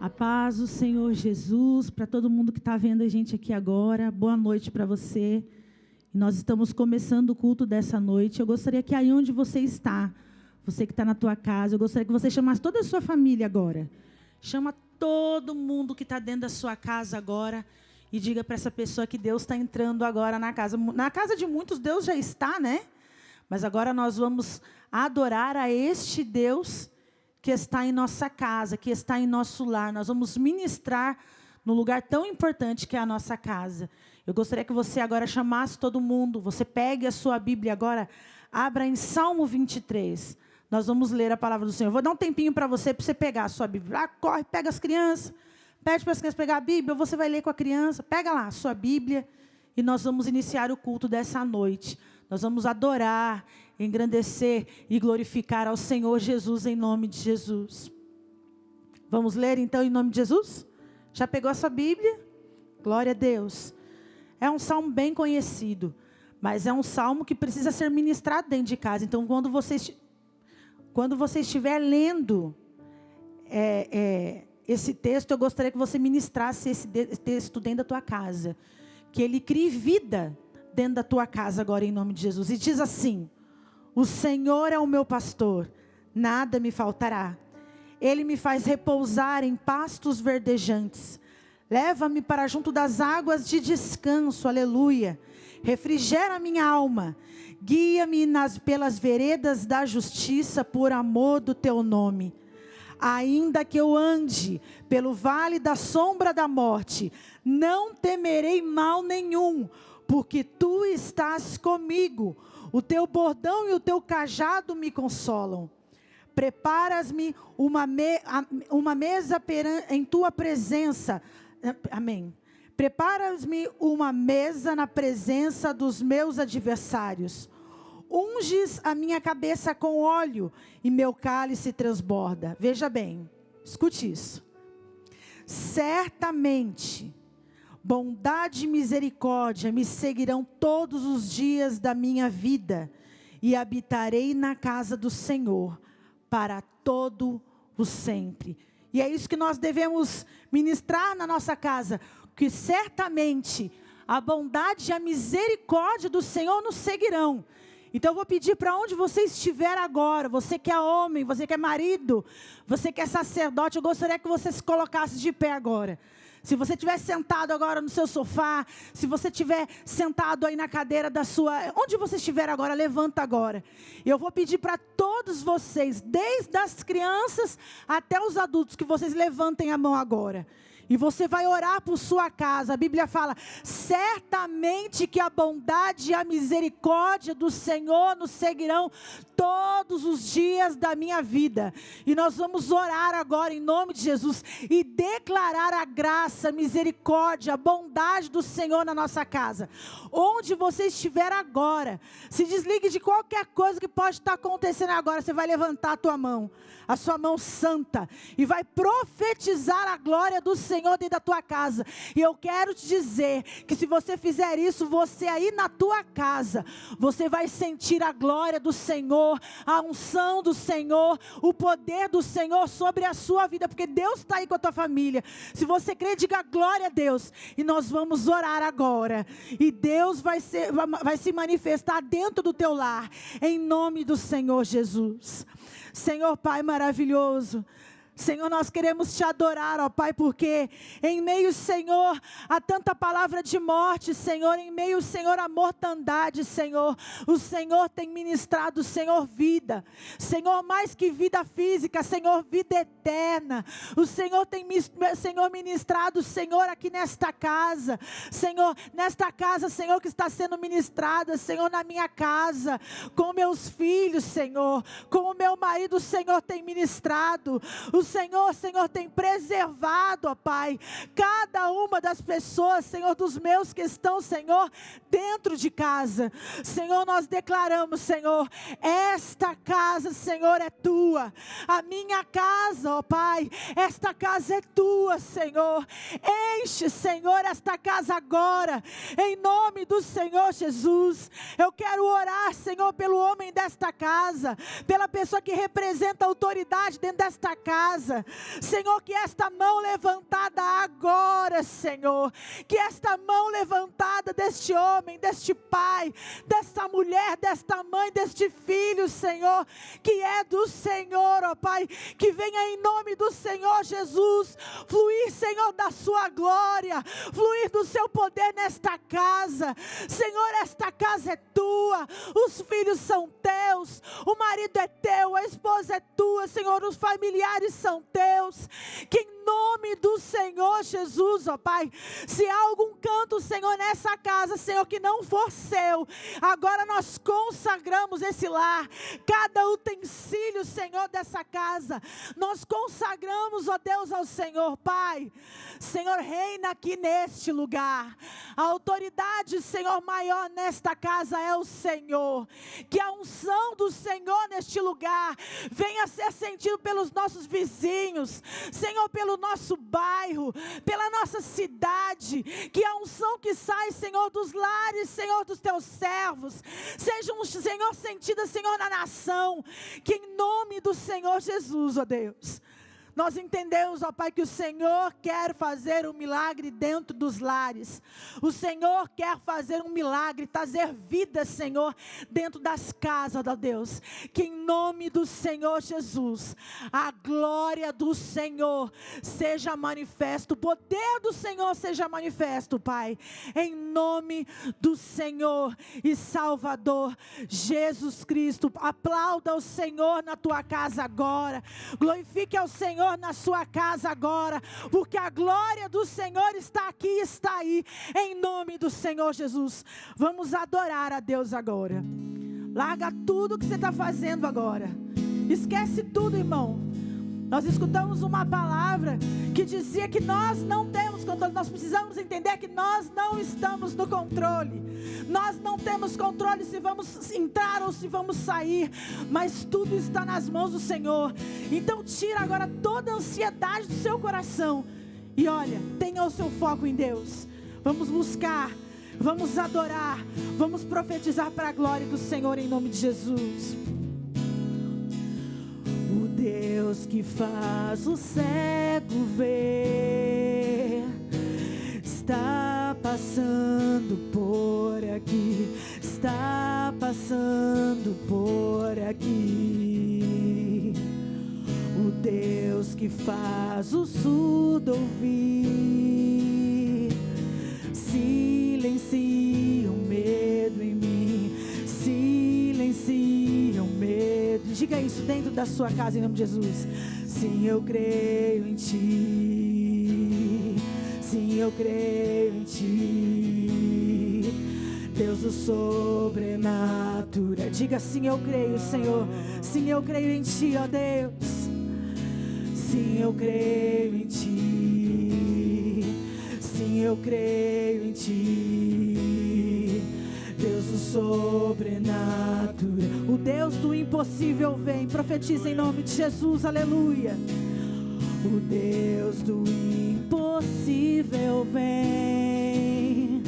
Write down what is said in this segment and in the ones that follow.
A paz do Senhor Jesus, para todo mundo que está vendo a gente aqui agora, boa noite para você. Nós estamos começando o culto dessa noite. Eu gostaria que aí onde você está, você que está na tua casa, eu gostaria que você chamasse toda a sua família agora. Chama todo mundo que está dentro da sua casa agora e diga para essa pessoa que Deus está entrando agora na casa. Na casa de muitos Deus já está, né? Mas agora nós vamos adorar a este Deus que está em nossa casa, que está em nosso lar. Nós vamos ministrar no lugar tão importante que é a nossa casa. Eu gostaria que você agora chamasse todo mundo. Você pegue a sua Bíblia agora, abra em Salmo 23. Nós vamos ler a palavra do Senhor. Vou dar um tempinho para você pegar a sua Bíblia. Corre, pega as crianças. Pede para as crianças pegar a Bíblia, ou você vai ler com a criança. Pega lá a sua Bíblia e nós vamos iniciar o culto dessa noite. Nós vamos adorar, engrandecer e glorificar ao Senhor Jesus em nome de Jesus. Vamos ler então em nome de Jesus? Já pegou a sua Bíblia? Glória a Deus. É um salmo bem conhecido, mas é um salmo que precisa ser ministrado dentro de casa. Então quando você estiver lendo esse texto, eu gostaria que você ministrasse esse texto dentro da tua casa. Que ele crie vida dentro da tua casa agora em nome de Jesus. E diz assim: o Senhor é o meu pastor, nada me faltará. Ele me faz repousar em pastos verdejantes. Leva-me para junto das águas de descanso, aleluia. Refrigera minha alma. Guia-me pelas veredas da justiça por amor do teu nome. Ainda que eu ande pelo vale da sombra da morte, não temerei mal nenhum, porque tu estás comigo. O teu bordão e o teu cajado me consolam. Preparas-me uma mesa em tua presença. Amém. Preparas-me uma mesa na presença dos meus adversários. Unges a minha cabeça com óleo e meu cálice transborda. Veja bem, escute isso. Certamente, bondade e misericórdia me seguirão todos os dias da minha vida, e habitarei na casa do Senhor para todo o sempre. E é isso que nós devemos ministrar na nossa casa, que certamente a bondade e a misericórdia do Senhor nos seguirão. Então eu vou pedir para onde você estiver agora, você que é homem, você que é marido, você que é sacerdote, eu gostaria que você se colocasse de pé agora. Se você estiver sentado agora no seu sofá, se você estiver sentado aí na cadeira da sua... Onde você estiver agora, levanta agora. Eu vou pedir para todos vocês, desde as crianças até os adultos, que vocês levantem a mão agora. E você vai orar por sua casa. A Bíblia fala: certamente que a bondade e a misericórdia do Senhor nos seguirão todos os dias da minha vida. E nós vamos orar agora em nome de Jesus e declarar a graça, a misericórdia, a bondade do Senhor na nossa casa. Onde você estiver agora, se desligue de qualquer coisa que pode estar acontecendo agora. Você vai levantar a tua mão, a sua mão santa, e vai profetizar a glória do Senhor dentro da tua casa. E eu quero te dizer que se você fizer isso, você aí na tua casa, você vai sentir a glória do Senhor, a unção do Senhor, o poder do Senhor sobre a sua vida, porque Deus está aí com a tua família. Se você crê, diga glória a Deus. E nós vamos orar agora, e Deus vai se manifestar dentro do teu lar, em nome do Senhor Jesus. Senhor Pai maravilhoso, Senhor, nós queremos te adorar, ó Pai, porque em meio, Senhor, a tanta palavra de morte, Senhor, em meio, Senhor, a mortandade, Senhor, o Senhor tem ministrado, Senhor, vida, Senhor, mais que vida física, Senhor, vida eterna. O Senhor tem, Senhor, ministrado, Senhor, aqui nesta casa, Senhor, Senhor, que está sendo ministrada, Senhor, na minha casa, com meus filhos, Senhor, com o meu marido, o Senhor tem ministrado. O Senhor tem preservado, ó Pai, cada uma das pessoas, Senhor, dos meus que estão, Senhor, dentro de casa. Senhor, nós declaramos, Senhor, esta casa, Senhor, é tua. A minha casa, ó Pai, esta casa é tua, Senhor. Enche, Senhor, esta casa agora, em nome do Senhor Jesus. Eu quero orar, Senhor, pelo homem desta casa, pela pessoa que representa a autoridade dentro desta casa. casa. Senhor, que esta mão levantada agora, Senhor, que esta mão levantada deste homem, deste pai, desta mulher, desta mãe, deste filho, Senhor, que é do Senhor, ó Pai, que venha em nome do Senhor Jesus, fluir, Senhor, da sua glória, fluir do seu poder nesta casa. Senhor, esta casa é tua, os filhos são teus, o marido é teu, a esposa é tua, Senhor, os familiares são teus. Que em nome do Senhor Jesus, ó Pai, se há algum canto, Senhor, nessa casa, Senhor, que não for seu, agora nós consagramos esse lar, cada utensílio, Senhor, dessa casa, nós consagramos, ó Deus, ao Senhor. Pai, Senhor, reina aqui neste lugar, a autoridade, Senhor, maior nesta casa é o Senhor, que a unção do Senhor neste lugar venha a ser sentido pelos nossos vizinhos, Senhor, pelo nosso bairro, pela nossa cidade, que a unção que sai, Senhor, dos lares, Senhor, dos teus servos, seja Senhor, sentida, Senhor, na nação, que em nome do Senhor Jesus, ó Deus, nós entendemos, ó Pai, que o Senhor quer fazer um milagre dentro dos lares. O Senhor quer fazer um milagre, trazer vida, Senhor, dentro das casas, ó Deus. Que em nome do Senhor Jesus, a glória do Senhor seja manifesto, o poder do Senhor seja manifesto, Pai. Em nome do Senhor e Salvador Jesus Cristo. Aplauda o Senhor na tua casa agora. Glorifique ao Senhor na sua casa agora, porque a glória do Senhor está aqui, está aí, em nome do Senhor Jesus. Vamos adorar a Deus agora. Larga tudo que você está fazendo agora, esquece tudo, irmão. Nós escutamos uma palavra que dizia que nós não temos controle. Nós precisamos entender que nós não estamos no controle. Nós não temos controle se vamos entrar ou se vamos sair, mas tudo está nas mãos do Senhor. Então tira agora toda a ansiedade do seu coração e olha, tenha o seu foco em Deus. Vamos buscar, vamos adorar, vamos profetizar para a glória do Senhor em nome de Jesus. O Deus que faz o cego ver está passando por aqui, está passando por aqui. O Deus que faz o surdo ouvir, silencia o medo em mim, silencia o medo. Diga isso dentro da sua casa em nome de Jesus. Sim, eu creio em ti. Sim, eu creio em ti, Deus do sobrenatural. Diga sim, eu creio, Senhor. Sim, eu creio em ti, ó Deus. Sim, eu creio em ti. Sim, eu creio em ti, Deus do sobrenatural. O Deus do impossível vem. Profetiza em nome de Jesus, aleluia. O Deus do impossível vem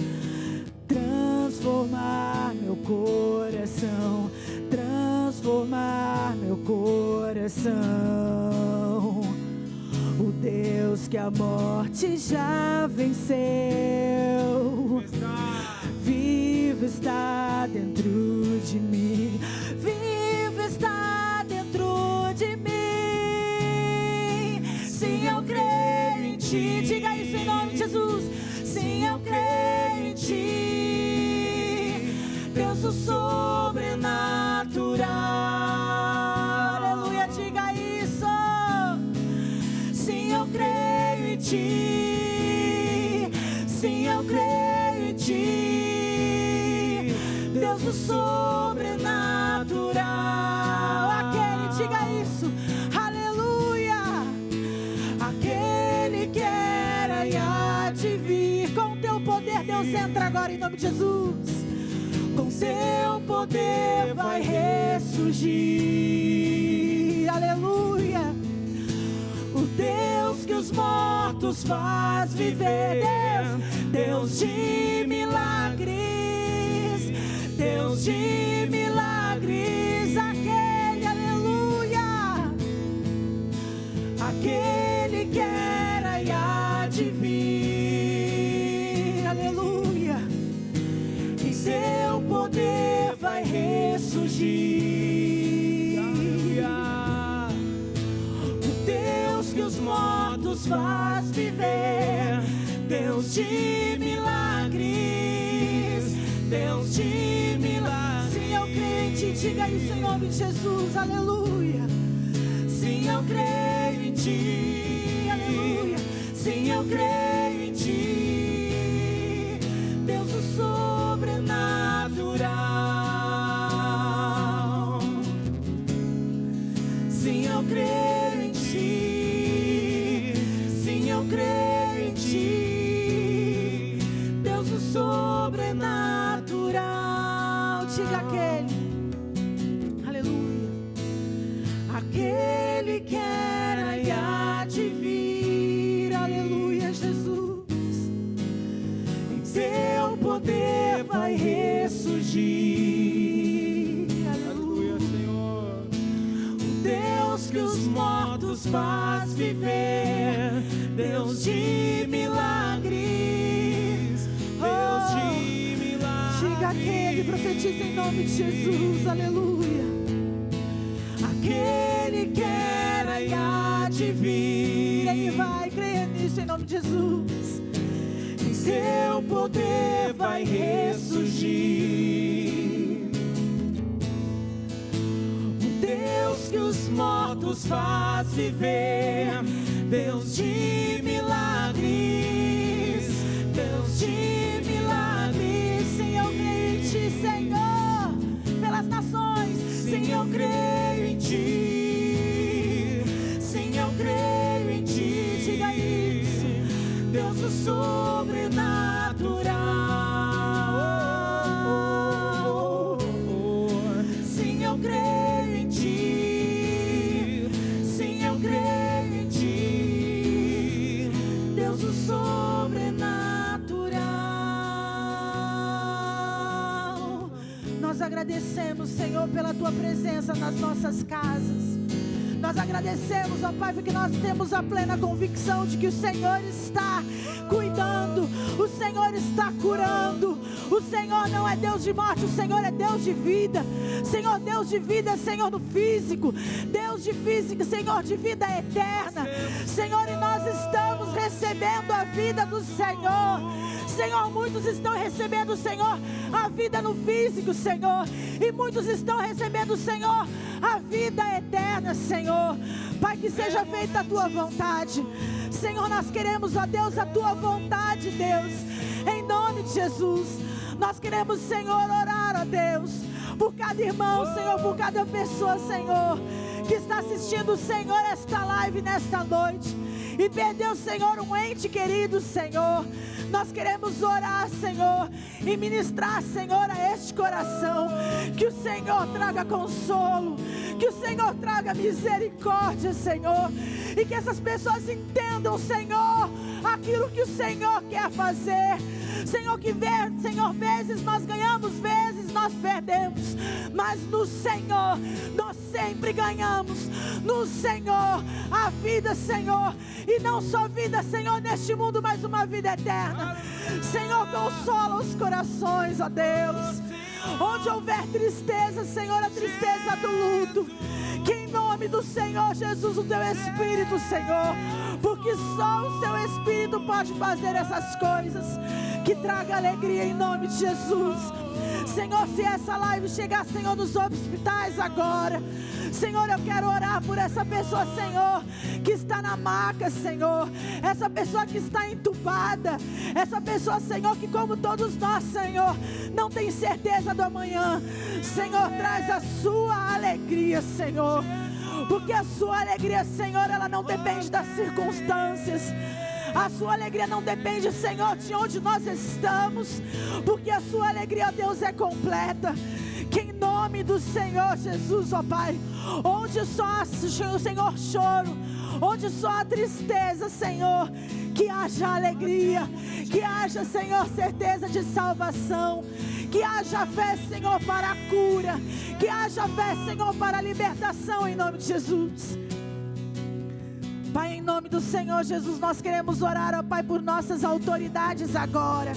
transformar meu coração, transformar meu coração. O Deus que a morte já venceu, vivo está dentro de mim, vivo está dentro de mim. Sim, eu creio em ti. Diga isso em nome de Jesus. Sim, eu creio em ti, Deus do sobrenatural. Aleluia, diga isso. Sim, eu creio em ti. Sim, eu creio em ti, Deus do sobrenatural. Aquele, diga isso. Com teu poder, Deus, entra agora em nome de Jesus. Com teu poder vai ressurgir. Aleluia. O Deus que os mortos faz viver. Deus de milagres, Deus de milagres. Aquele, aleluia, Aquele que era e há de vir, aleluia, em seu poder vai ressurgir. O Deus que os mortos faz viver, Deus de milagres, Deus de milagres. Sim, eu creio em ti, diga isso em nome de Jesus, aleluia. Sim, eu creio em ti, aleluia. Sim, eu creio em ti, Deus do sobrenatural. Sim, eu creio em ti, sim, eu creio em ti, Deus do sobrenatural. Diga aquele, aleluia, aquele que era e há de vir, aleluia, Jesus, em seu poder vai ressurgir, aleluia, Senhor. O Deus que os mortos faz viver, Deus de milagres, Deus de milagres. Diga aquele, profetiza em nome de Jesus, aleluia. Aquele que era e há de vir, ele vai crer nisso em nome de Jesus. Em seu poder vai ressurgir. O Deus que os mortos faz viver, Deus de milagres, Deus de milagres. Sim, eu creio em ti, Senhor, pelas nações. Sim, eu creio em ti, sim, eu creio em ti. Diga isso, Deus do sobrenatural. Sim, eu creio em ti, sim, eu creio em ti, Deus do sobrenatural. Nós agradecemos, Senhor, pela tua presença nas nossas casas. Nós agradecemos, ó Pai, porque nós temos a plena convicção de que o Senhor está cuidando, o Senhor está curando. O Senhor não é Deus de morte, o Senhor é Deus de vida. Senhor, Deus de vida, Senhor, no físico. Deus de físico, Senhor, de vida eterna. Senhor, e nós estamos recebendo a vida do Senhor. Senhor, muitos estão recebendo, Senhor, a vida no físico, Senhor. E muitos estão recebendo, Senhor, a vida eterna, Senhor. Pai, que seja feita a tua vontade. Senhor, nós queremos, ó Deus, a tua vontade, Deus. Em nome de Jesus. Nós queremos, Senhor, orar, ó Deus, por cada irmão, Senhor, por cada pessoa, Senhor, que está assistindo, Senhor, esta live nesta noite e perdeu, Senhor, um ente querido, Senhor. Nós queremos orar, Senhor, e ministrar, Senhor, a este coração. Que o Senhor traga consolo, que o Senhor traga misericórdia, Senhor, e que essas pessoas entendam, Senhor, aquilo que o Senhor quer fazer. Senhor, Senhor, vezes nós ganhamos, vezes nós perdemos, mas no Senhor nós sempre ganhamos. No Senhor a vida, Senhor, e não só vida, Senhor, neste mundo, mas uma vida eterna. Senhor, consola os corações, ó Deus. Onde houver tristeza, Senhor, a tristeza do luto, que em nome do Senhor Jesus, o teu Espírito, Senhor, porque só o seu Espírito pode fazer essas coisas, que traga alegria em nome de Jesus. Senhor, se essa live chegar, Senhor, nos hospitais agora, Senhor, eu quero orar por essa pessoa, Senhor, que está na maca, Senhor, essa pessoa que está entubada, essa pessoa, Senhor, que como todos nós, Senhor, não tem certeza do amanhã. Senhor, traz a sua alegria, Senhor, porque a sua alegria, Senhor, ela não depende das circunstâncias. A sua alegria não depende, Senhor, de onde nós estamos, porque a sua alegria, Deus, é completa. Que em nome do Senhor Jesus, ó Pai, onde só há, Senhor, choro, onde só há tristeza, Senhor, que haja alegria, que haja, Senhor, certeza de salvação, que haja fé, Senhor, para a cura, que haja fé, Senhor, para a libertação, em nome de Jesus. Pai, em nome do Senhor Jesus, nós queremos orar, ó Pai, por nossas autoridades agora.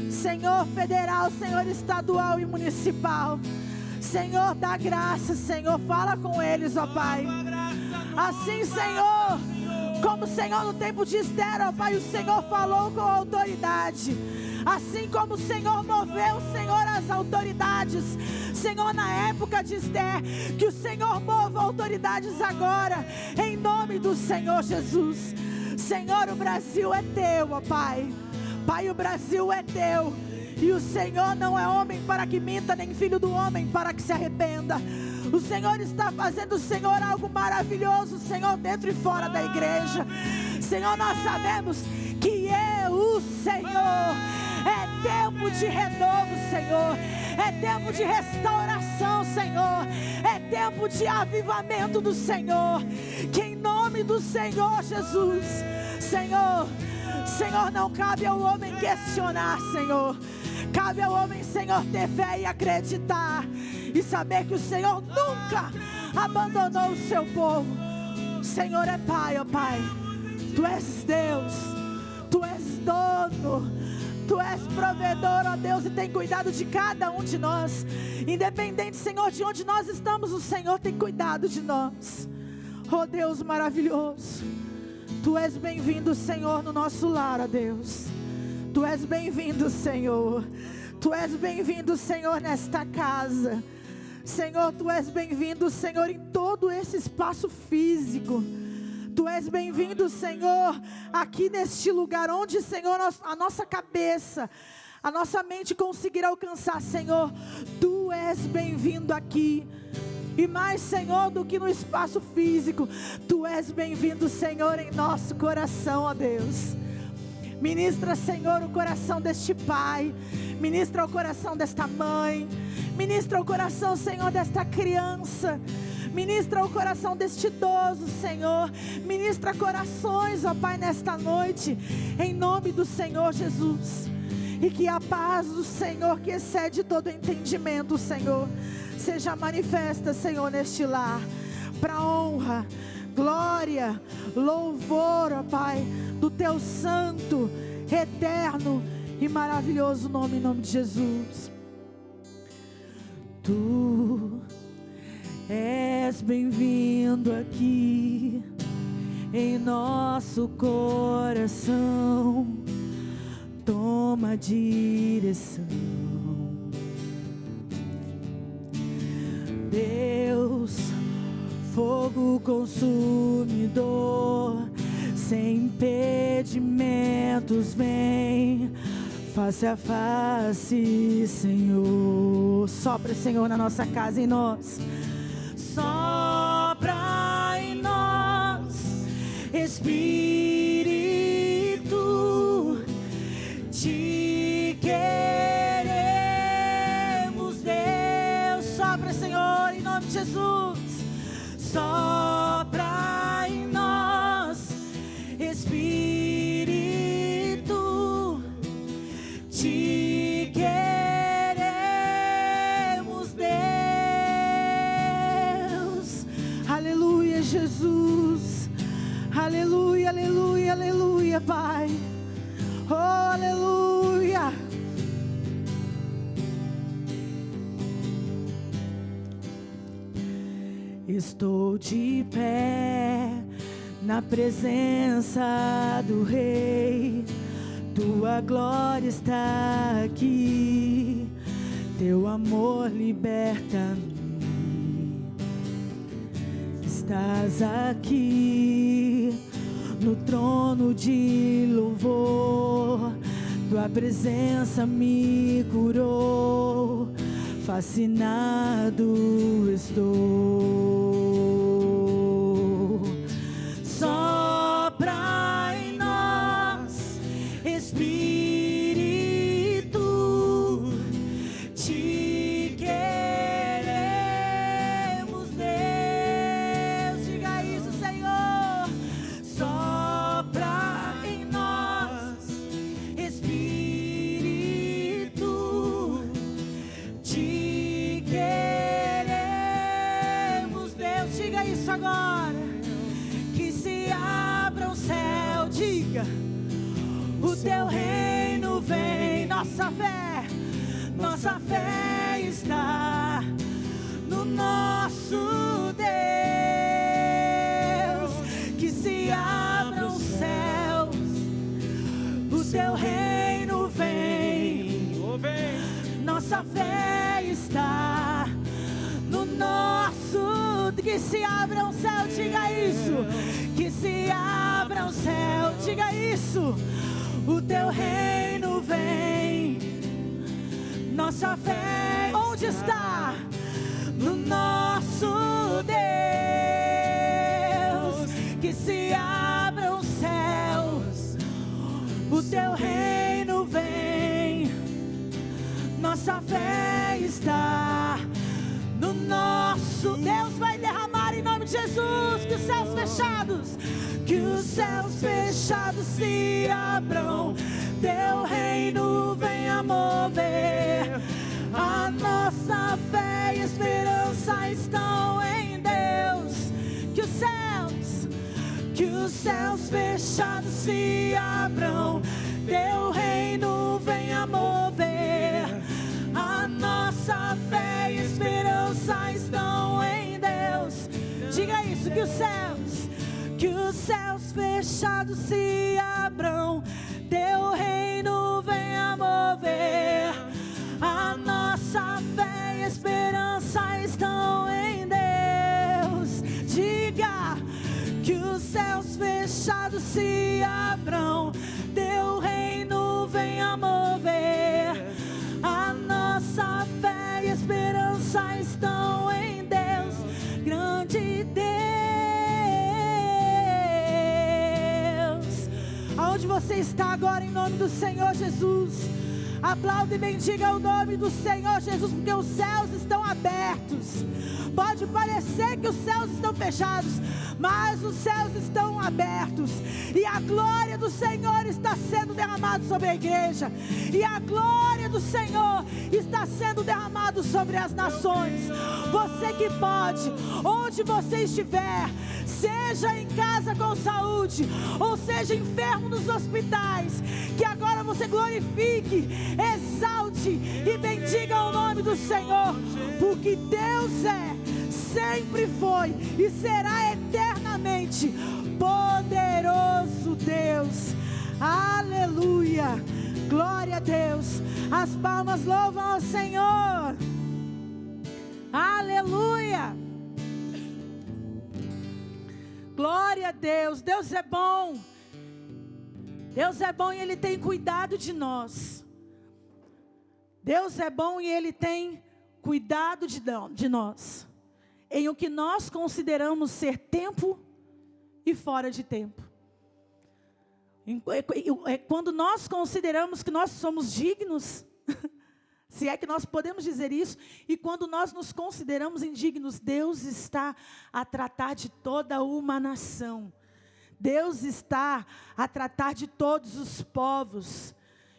Senhor federal, Senhor estadual e municipal. Senhor, dá graça, Senhor, fala com eles, ó Pai. Assim, Senhor, como o Senhor no tempo de Esther, ó Pai, o Senhor falou com a autoridade. Assim como o Senhor moveu, Senhor, as autoridades, Senhor, na época de Esther, que o Senhor mova autoridades agora, em nome do Senhor Jesus. Senhor, o Brasil é teu, ó Pai. Pai, o Brasil é teu. E o Senhor não é homem para que minta, nem filho do homem para que se arrependa. O Senhor está fazendo, Senhor, algo maravilhoso, Senhor, dentro e fora da igreja. Senhor, nós sabemos que o Senhor, é tempo de renovo, Senhor. É tempo de restauração, Senhor. É tempo de avivamento do Senhor. Que em nome do Senhor Jesus, Senhor, não cabe ao homem questionar, Senhor. Cabe ao homem, Senhor, ter fé e acreditar. E saber que o Senhor nunca abandonou o seu povo. O Senhor é Pai, ó Pai. Tu és Deus. Tu és dono. Tu és provedor, ó Deus, e tem cuidado de cada um de nós. Independente, Senhor, de onde nós estamos, o Senhor tem cuidado de nós. Ó Deus maravilhoso. Tu és bem-vindo, Senhor, no nosso lar, ó Deus. Tu és bem-vindo, Senhor. Tu és bem-vindo, Senhor, nesta casa. Senhor, Tu és bem-vindo, Senhor, em todo esse espaço físico. Tu és bem-vindo, Senhor, aqui neste lugar onde, Senhor, a nossa cabeça, a nossa mente conseguir alcançar, Senhor. Tu és bem-vindo aqui. E mais, Senhor, do que no espaço físico, Tu és bem-vindo, Senhor, em nosso coração, ó Deus. Ministra, Senhor, o coração deste pai. Ministra o coração desta mãe. Ministra o coração, Senhor, desta criança. Ministra o coração deste idoso, Senhor. Ministra corações, ó Pai, nesta noite, em nome do Senhor Jesus. E que a paz do Senhor, que excede todo entendimento, Senhor, seja manifesta, Senhor, neste lar, para honra, glória, louvor, ó Pai, do Teu santo, eterno e maravilhoso nome, em nome de Jesus. Tu és bem-vindo aqui em nosso coração. Toma a direção, Deus, fogo consumidor, sem impedimentos, vem face a face, Senhor. Sopra, Senhor, na nossa casa, em nós. Sopra em nós, Espírito, Te queremos, Deus. Sopra, Senhor, em nome de Jesus. Sopra em nós, Espírito, Te queremos, Deus. Aleluia, Jesus. Aleluia, aleluia, aleluia, Pai. Oh, aleluia. Estou de pé na presença do Rei. Tua glória está aqui. Teu amor liberta-me. Estás aqui no trono de louvor. Tua presença me curou. Fascinado estou. Sopra em nós, Espírito, Te queremos, Deus. Diga isso, Senhor. Sopra em nós, Espírito, Te queremos, Deus. Diga diga: o teu reino vem. Nossa fé está no nosso Deus. Que se abram os céus, o teu reino vem. Nossa fé está no nosso. Que se abra o céu, diga isso. Que se abra o céu, diga isso. O teu reino vem. Nossa fé, onde está? No nosso Deus. Que se abram os céus, o teu reino vem. Nossa fé está no nosso. Deus vai derramar em nome de Jesus. Que os céus fechados, que os céus fechados se abram. Teu reino venha mover. A nossa fé e esperança estão em Deus. Que os céus fechados se abram. Teu reino venha mover. A nossa fé e esperança estão em Deus. Diga isso, que os céus fechados se abram. Teu reino venha mover. A nossa fé e esperança estão em Deus. Diga: que os céus fechados se abram. Teu reino venha mover. A nossa fé e esperança estão em Deus. Grande Deus. Aonde você está agora, em nome do Senhor Jesus, aplaude e bendiga o nome do Senhor Jesus, porque os céus estão abertos. Pode parecer que os céus estão fechados, mas os céus estão abertos. E a glória do Senhor está sendo derramada sobre a igreja. E a glória do Senhor está sendo derramada sobre as nações. Você que pode, onde você estiver, seja em casa com saúde, ou seja enfermo nos hospitais, que agora você glorifique, exalte e bendiga o nome do Senhor, porque Deus é, sempre foi e será eternamente poderoso Deus. Aleluia, glória a Deus. As palmas louvam ao Senhor. Aleluia, glória a Deus. Deus é bom. Deus é bom e Ele tem cuidado de nós. Deus é bom e Ele tem cuidado de nós. Em o que nós consideramos ser tempo e fora de tempo. Quando nós consideramos que nós somos dignos, se é que nós podemos dizer isso, e quando nós nos consideramos indignos, Deus está a tratar de toda uma nação. Deus está a tratar de todos os povos.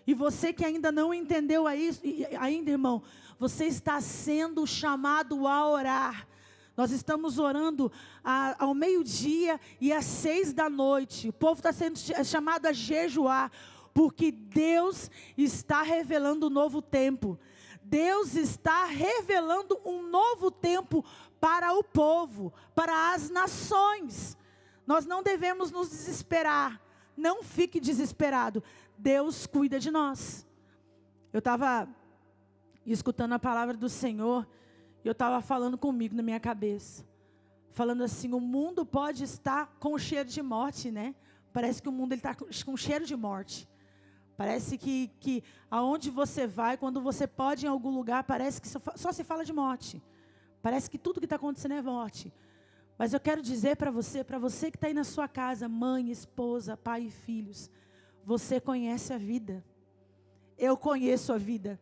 E você que ainda não entendeu ainda, irmão, você está sendo chamado a orar. Nós estamos orando ao meio-dia e às 6 da noite. O povo está sendo chamado a jejuar, porque Deus está revelando um novo tempo. Deus está revelando um novo tempo para o povo, para as nações. Nós não devemos nos desesperar. Não fique desesperado. Deus cuida de nós. Eu estava escutando a palavra do Senhor, e eu estava falando comigo na minha cabeça. Falando assim, o mundo pode estar com cheiro de morte, né? Parece que o mundo está com cheiro de morte. Parece que aonde você vai, quando você pode ir em algum lugar, parece que só se fala de morte. Parece que tudo que está acontecendo é morte. Mas eu quero dizer para você que está aí na sua casa, mãe, esposa, pai e filhos, você conhece a vida. Eu conheço a vida.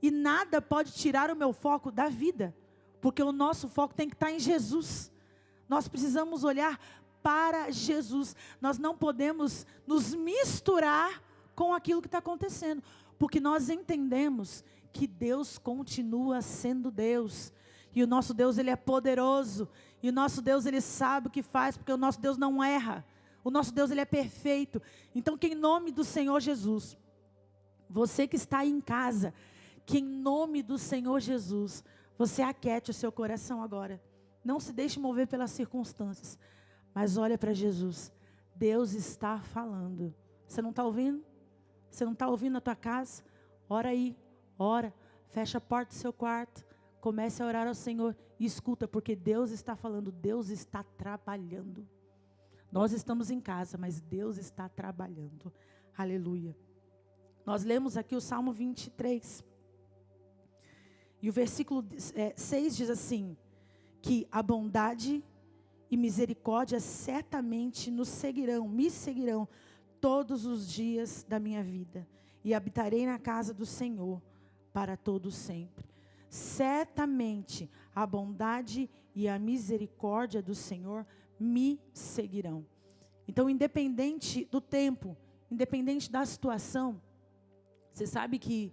E nada pode tirar o meu foco da vida, porque o nosso foco tem que estar em Jesus. Nós precisamos olhar para Jesus. Nós não podemos nos misturar com aquilo que está acontecendo, porque nós entendemos que Deus continua sendo Deus. E o nosso Deus, Ele é poderoso. E o nosso Deus, Ele sabe o que faz, porque o nosso Deus não erra. O nosso Deus, Ele é perfeito. Então, que em nome do Senhor Jesus, você que está aí em casa, que em nome do Senhor Jesus, você aquiete o seu coração agora. Não se deixe mover pelas circunstâncias, mas olha para Jesus. Deus está falando. Você não está ouvindo? Você não está ouvindo na tua casa? Ora aí, ora, fecha a porta do seu quarto, comece a orar ao Senhor e escuta, porque Deus está falando, Deus está trabalhando. Nós estamos em casa, mas Deus está trabalhando. Aleluia. Nós lemos aqui o Salmo 23. E o versículo 6 diz assim, que a bondade e misericórdia certamente me seguirão todos os dias da minha vida. E habitarei na casa do Senhor para todo sempre. Certamente a bondade e a misericórdia do Senhor me seguirão. Então, independente do tempo, independente da situação, você sabe que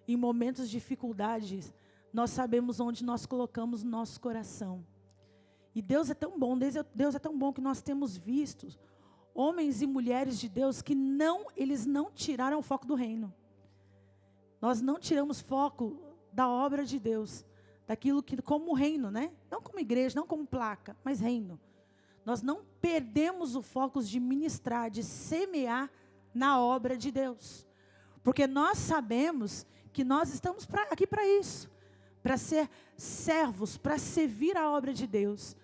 em momentos de dificuldades, nós sabemos onde nós colocamos o nosso coração. E Deus é tão bom, Deus é tão bom que nós temos visto homens e mulheres de Deus que eles não tiraram o foco do reino. Nós não tiramos foco da obra de Deus, daquilo que, como reino, né? Não como igreja, não como placa, mas reino. Nós não perdemos o foco de ministrar, de semear na obra de Deus. Porque nós sabemos que nós estamos aqui para isso, para ser servos, para servir a obra de Deus.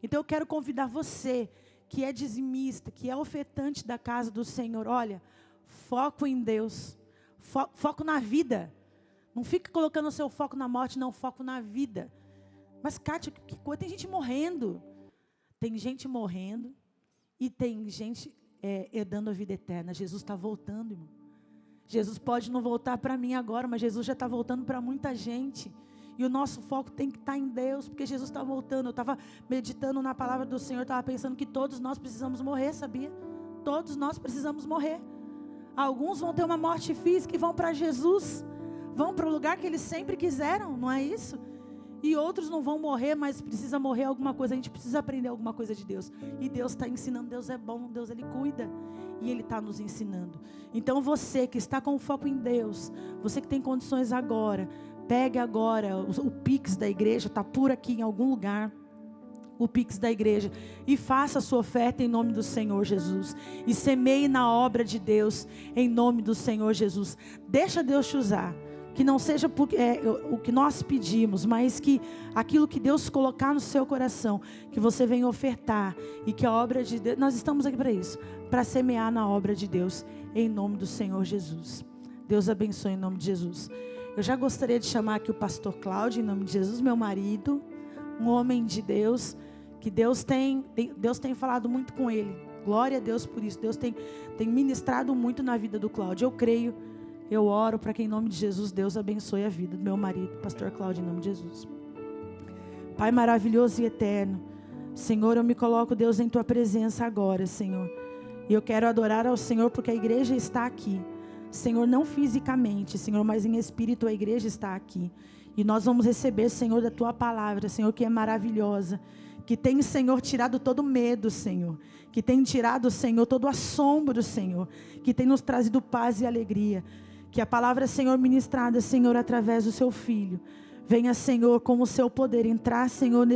Então eu quero convidar você, que é dizimista, que é ofertante da casa do Senhor, olha, foco em Deus, foco na vida. Não fica colocando o seu foco na morte, não, foco na vida. Mas, Kátia, que coisa, tem gente morrendo. Tem gente morrendo e tem gente herdando a vida eterna. Jesus está voltando, irmão. Jesus pode não voltar para mim agora, mas Jesus já está voltando para muita gente. E o nosso foco tem que estar em Deus, porque Jesus está voltando. Eu estava meditando na palavra do Senhor, estava pensando que todos nós precisamos morrer, sabia? Todos nós precisamos morrer. Alguns vão ter uma morte física e vão para Jesus, vão para o lugar que eles sempre quiseram, não é isso? E outros não vão morrer, mas precisa morrer alguma coisa. A gente precisa aprender alguma coisa de Deus. E Deus está ensinando, Deus é bom, Deus Ele cuida. E Ele está nos ensinando. Então você que está com foco em Deus, você que tem condições agora, pegue agora o Pix da igreja, está por aqui em algum lugar. O Pix da igreja. E faça a sua oferta em nome do Senhor Jesus. E semeie na obra de Deus em nome do Senhor Jesus. Deixa Deus te usar. Que não seja o que nós pedimos, mas que aquilo que Deus colocar no seu coração, que você venha ofertar. E que a obra de Deus, nós estamos aqui para isso, para semear na obra de Deus, em nome do Senhor Jesus. Deus abençoe em nome de Jesus. Eu já gostaria de chamar aqui o pastor Cláudio, em nome de Jesus, meu marido, um homem de Deus, que Deus tem falado muito com ele. Glória a Deus por isso. Deus tem ministrado muito na vida do Cláudio. Eu creio. Eu oro para que em nome de Jesus, Deus abençoe a vida do meu marido, pastor Cláudio, em nome de Jesus. Pai maravilhoso e eterno, Senhor, eu me coloco, Deus, em tua presença agora, Senhor. E eu quero adorar ao Senhor porque a igreja está aqui. Senhor, não fisicamente, Senhor, mas em espírito a igreja está aqui. E nós vamos receber, Senhor, da tua palavra, Senhor, que é maravilhosa. Que tem, Senhor, tirado todo medo, Senhor. Que tem tirado, Senhor, todo assombro, Senhor. Que tem nos trazido paz e alegria. Que a palavra, Senhor, ministrada, Senhor, através do seu Filho, venha, Senhor, com o seu poder, entrar, Senhor,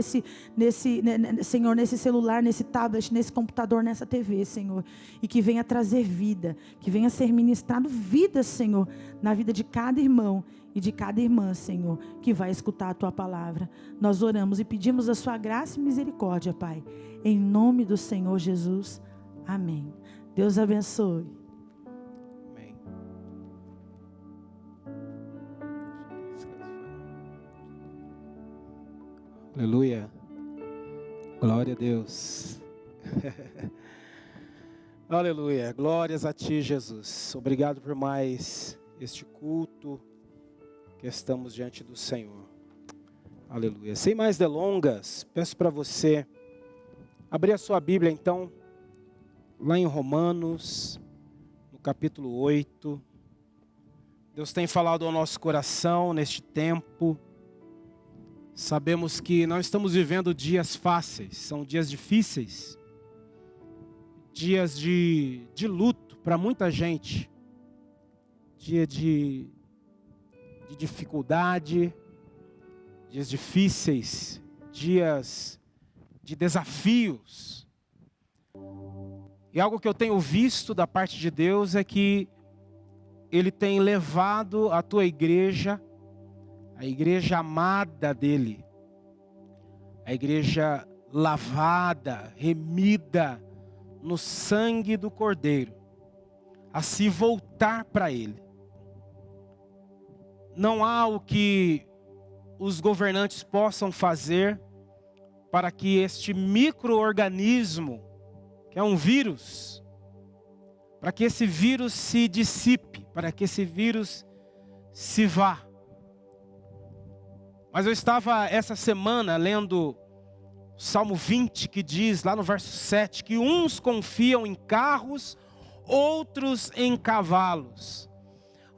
Senhor, nesse celular, nesse tablet, nesse computador, nessa TV, Senhor. E que venha trazer vida, que venha ser ministrado vida, Senhor, na vida de cada irmão e de cada irmã, Senhor, que vai escutar a tua palavra. Nós oramos e pedimos a sua graça e misericórdia, Pai. Em nome do Senhor Jesus. Amém. Deus abençoe. Aleluia, glória a Deus. Aleluia, glórias a ti, Jesus. Obrigado por mais este culto que estamos diante do Senhor. Aleluia. Sem mais delongas, peço para você abrir a sua Bíblia então, lá em Romanos, no capítulo 8. Deus tem falado ao nosso coração neste tempo. Sabemos que não estamos vivendo dias fáceis, são dias difíceis. dias de luto para muita gente, dia de dificuldade, dias difíceis, dias de desafios. E algo que eu tenho visto da parte de Deus é que Ele tem levado a tua igreja, a igreja amada dEle, a igreja lavada, remida no sangue do Cordeiro, a se voltar para Ele. Não há o que os governantes possam fazer para que este micro-organismo, que é um vírus, para que esse vírus se dissipe, para que esse vírus se vá. Mas eu estava essa semana lendo o Salmo 20, que diz lá no verso 7, que uns confiam em carros, outros em cavalos,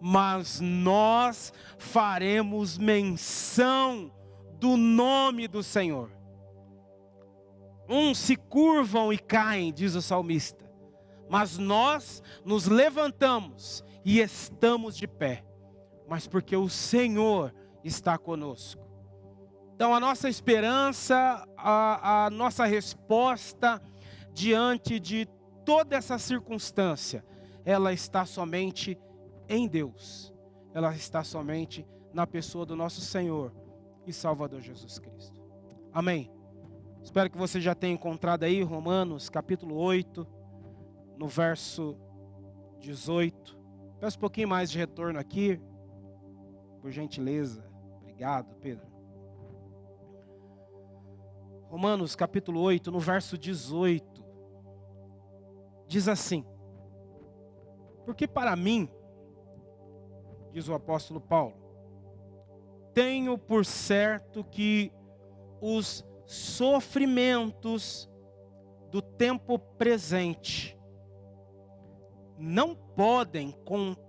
mas nós faremos menção do nome do Senhor. Uns se curvam e caem, diz o salmista, mas nós nos levantamos e estamos de pé, mas porque o Senhor está conosco. Então a nossa esperança, a nossa resposta diante de toda essa circunstância, ela está somente em Deus. Ela está somente na pessoa do nosso Senhor e Salvador Jesus Cristo. Amém. Espero que você já tenha encontrado aí Romanos capítulo 8, no verso 18. Peço um pouquinho mais de retorno aqui, por gentileza. Obrigado, Pedro. Romanos capítulo 8, no verso 18, diz assim: porque para mim, diz o apóstolo Paulo, tenho por certo que os sofrimentos do tempo presente não podem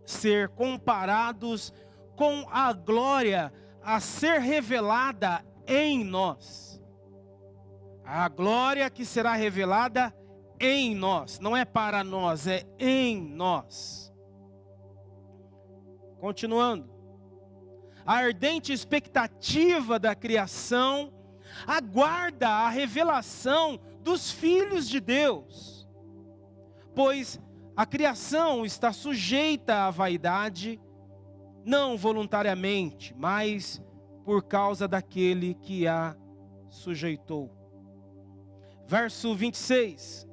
ser comparados com a glória a ser revelada em nós. A glória que será revelada em nós, não é para nós, é em nós. Continuando, a ardente expectativa da criação aguarda a revelação dos filhos de Deus, pois a criação está sujeita à vaidade, não voluntariamente, mas por causa daquele que a sujeitou. Verso 26,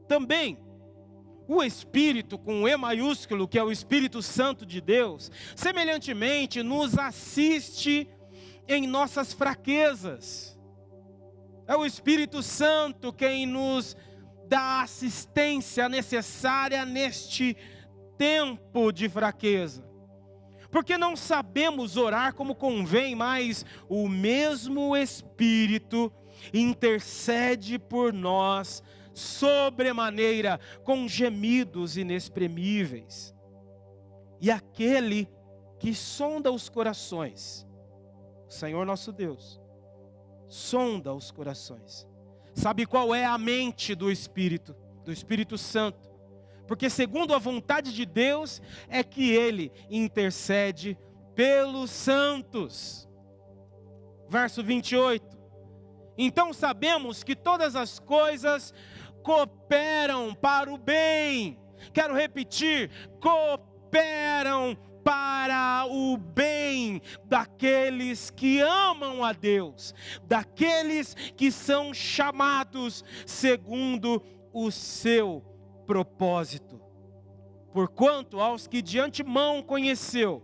também o Espírito, com E maiúsculo, que é o Espírito Santo de Deus, semelhantemente nos assiste em nossas fraquezas. É o Espírito Santo quem nos dá a assistência necessária neste tempo de fraqueza. Porque não sabemos orar como convém, mas o mesmo Espírito intercede por nós sobremaneira, com gemidos inexprimíveis. E aquele que sonda os corações, o Senhor nosso Deus, sonda os corações, sabe qual é a mente do Espírito Santo, porque segundo a vontade de Deus é que Ele intercede pelos santos. Verso 28, então sabemos que todas as coisas cooperam para o bem. Quero repetir, cooperam para o bem daqueles que amam a Deus, daqueles que são chamados segundo o seu propósito. Porquanto aos que de antemão conheceu,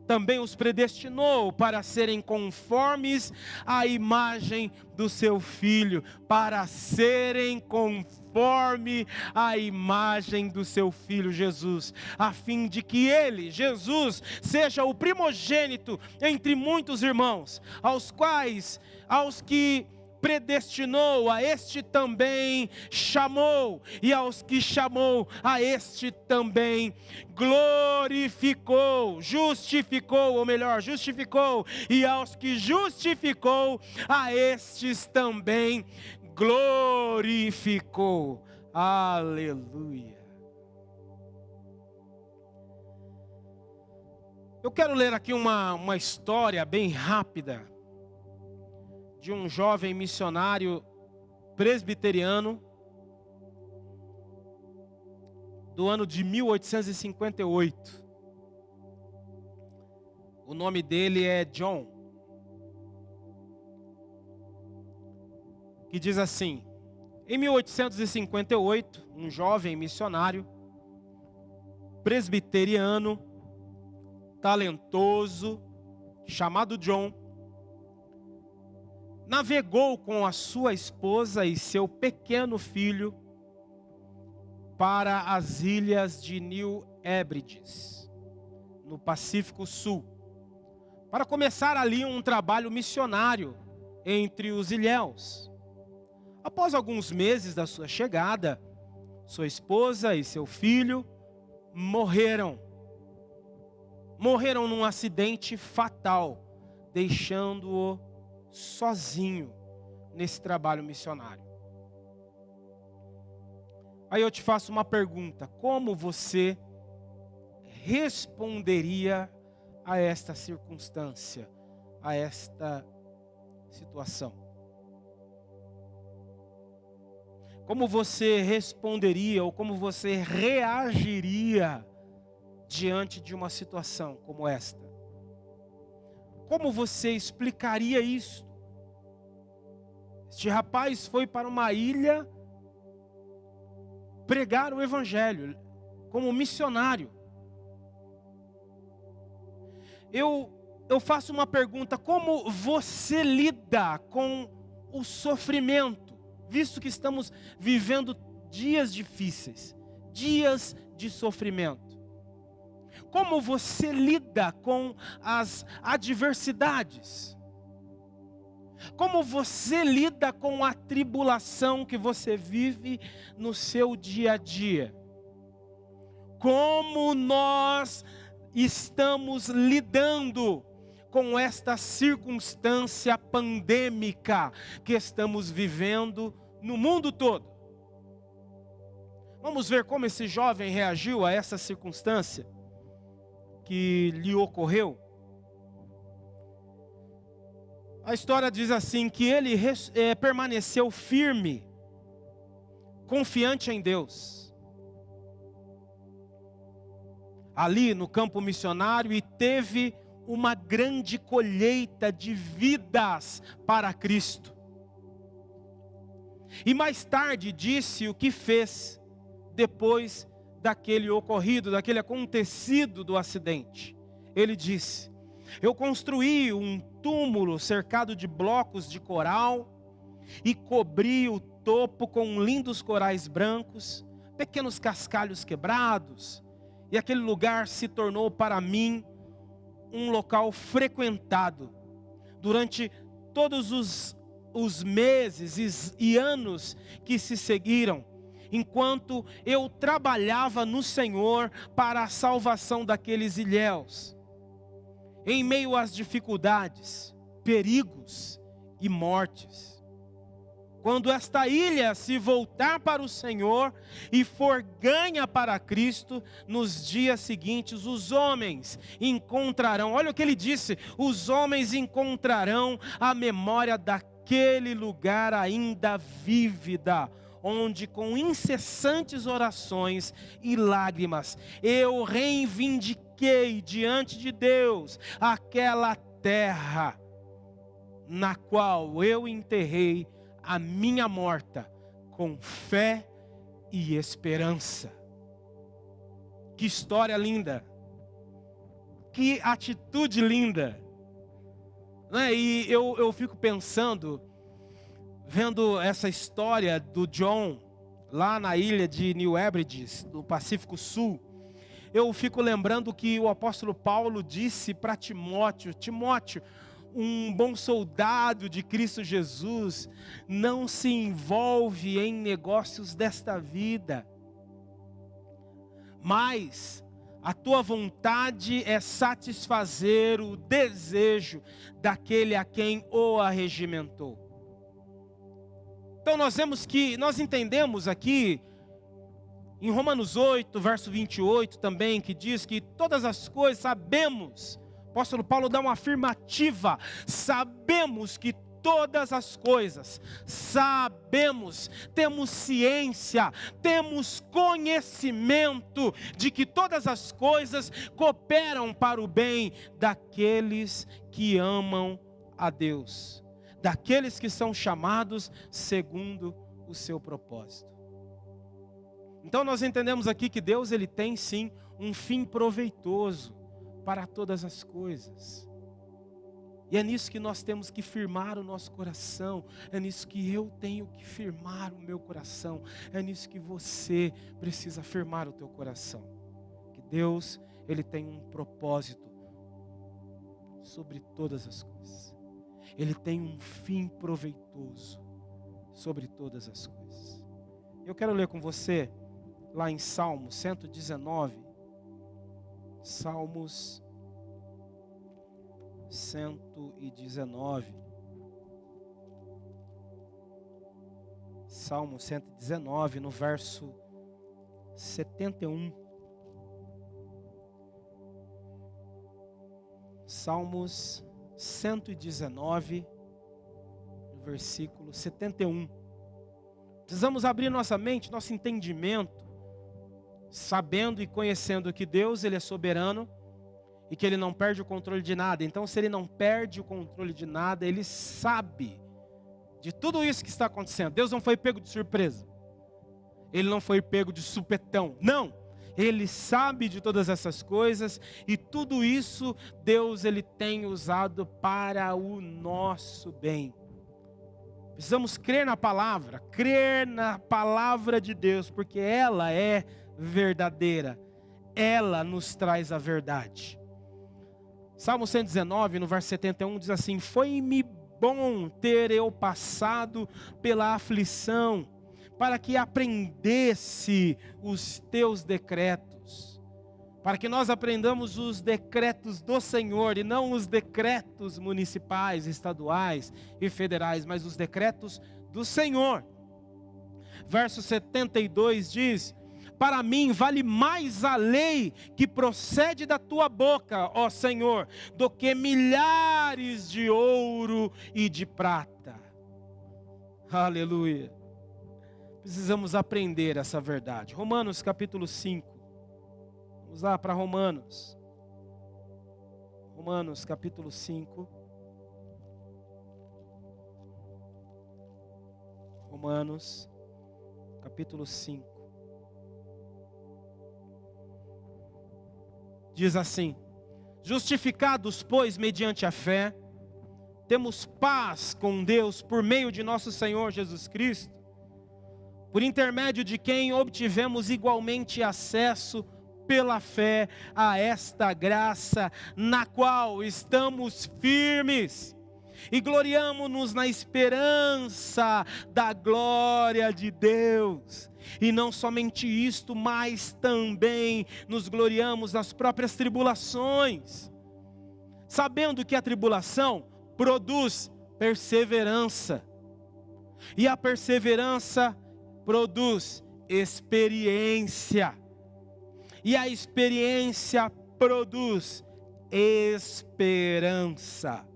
também os predestinou para serem conformes à imagem do seu Filho, para serem conforme à imagem do seu Filho Jesus, a fim de que ele, Jesus, seja o primogênito entre muitos irmãos, aos que predestinou, a este também chamou, e aos que chamou, a este também glorificou, justificou, e aos que justificou, a estes também glorificou. Aleluia. Eu quero ler aqui uma história bem rápida de um jovem missionário presbiteriano do ano de 1858. O nome dele é John. Que diz assim: em 1858, um jovem missionário presbiteriano, talentoso, chamado John, navegou com a sua esposa e seu pequeno filho para as ilhas de New Hebrides, no Pacífico Sul, para começar ali um trabalho missionário entre os ilhéus. Após alguns meses da sua chegada, sua esposa e seu filho morreram num acidente fatal, deixando-o sozinho nesse trabalho missionário. Aí eu te faço uma pergunta: como você responderia a esta circunstância, a esta situação? Como você responderia ou como você reagiria diante de uma situação como esta? Como você explicaria isso? Este rapaz foi para uma ilha pregar o evangelho como missionário. Eu faço uma pergunta: como você lida com o sofrimento, visto que estamos vivendo dias difíceis, dias de sofrimento? Como você lida com as adversidades? Como você lida com a tribulação que você vive no seu dia a dia? Como nós estamos lidando com esta circunstância pandêmica que estamos vivendo no mundo todo? Vamos ver como esse jovem reagiu a essa circunstância que lhe ocorreu. A história diz assim, que ele permaneceu firme, confiante em Deus, ali no campo missionário, e teve uma grande colheita de vidas para Cristo. E mais tarde disse o que fez depois daquele ocorrido, daquele acontecido do acidente. Ele disse: eu construí um túmulo cercado de blocos de coral e cobri o topo com lindos corais brancos, pequenos cascalhos quebrados, e aquele lugar se tornou para mim um local frequentado durante todos os meses e anos que se seguiram, enquanto eu trabalhava no Senhor para a salvação daqueles ilhéus. Em meio às dificuldades, perigos e mortes. Quando esta ilha se voltar para o Senhor e for ganha para Cristo, nos dias seguintes os homens encontrarão, olha o que ele disse, os homens encontrarão a memória daquele lugar ainda vívida, onde com incessantes orações e lágrimas eu reivindiquei diante de Deus aquela terra na qual eu enterrei a minha morta com fé e esperança. Que história linda, que atitude linda, né? E eu fico pensando, vendo essa história do John, lá na ilha de New Hebrides, no Pacífico Sul, eu fico lembrando que o apóstolo Paulo disse para Timóteo: Timóteo, um bom soldado de Cristo Jesus, não se envolve em negócios desta vida, mas a tua vontade é satisfazer o desejo daquele a quem o arregimentou. Então nós entendemos aqui Em Romanos 8, verso 28 também, que diz que todas as coisas sabemos, o apóstolo Paulo dá uma afirmativa, sabemos que todas as coisas, sabemos, temos ciência, temos conhecimento de que todas as coisas cooperam para o bem daqueles que amam a Deus, daqueles que são chamados segundo o seu propósito. Então nós entendemos aqui que Deus ele tem sim um fim proveitoso para todas as coisas. E é nisso que nós temos que firmar o nosso coração, é nisso que eu tenho que firmar o meu coração, é nisso que você precisa firmar o teu coração. Que Deus ele tem um propósito sobre todas as coisas. Ele tem um fim proveitoso sobre todas as coisas. Eu quero ler com você lá em Salmo 119, Salmos 119, Salmo 119, no verso 71. Salmos 119, no versículo 71. Precisamos abrir nossa mente, nosso entendimento, sabendo e conhecendo que Deus ele é soberano e que ele não perde o controle de nada. Então, se ele não perde o controle de nada, ele sabe de tudo isso que está acontecendo. Deus não foi pego de surpresa. Ele não foi pego de supetão. Não. Ele sabe de todas essas coisas e tudo isso Deus ele tem usado para o nosso bem. Precisamos crer na palavra de Deus, porque ela é verdadeira. Ela nos traz a verdade. Salmo 119, no verso 71, diz assim: foi-me bom ter eu passado pela aflição, para que aprendesse os teus decretos. Para que nós aprendamos os decretos do Senhor, e não os decretos municipais, estaduais e federais, mas os decretos do Senhor. Verso 72 diz: para mim vale mais a lei que procede da tua boca, ó Senhor, do que milhares de ouro e de prata. Aleluia. Precisamos aprender essa verdade. Romanos capítulo 5. Vamos lá para Romanos. Romanos capítulo 5. Romanos capítulo 5. Diz assim: justificados, pois, mediante a fé, temos paz com Deus por meio de nosso Senhor Jesus Cristo, por intermédio de quem obtivemos igualmente acesso pela fé a esta graça, na qual estamos firmes e gloriamo-nos na esperança da glória de Deus. E não somente isto, mas também nos gloriamos nas próprias tribulações, sabendo que a tribulação produz perseverança, e a perseverança produz experiência, e a experiência produz esperança.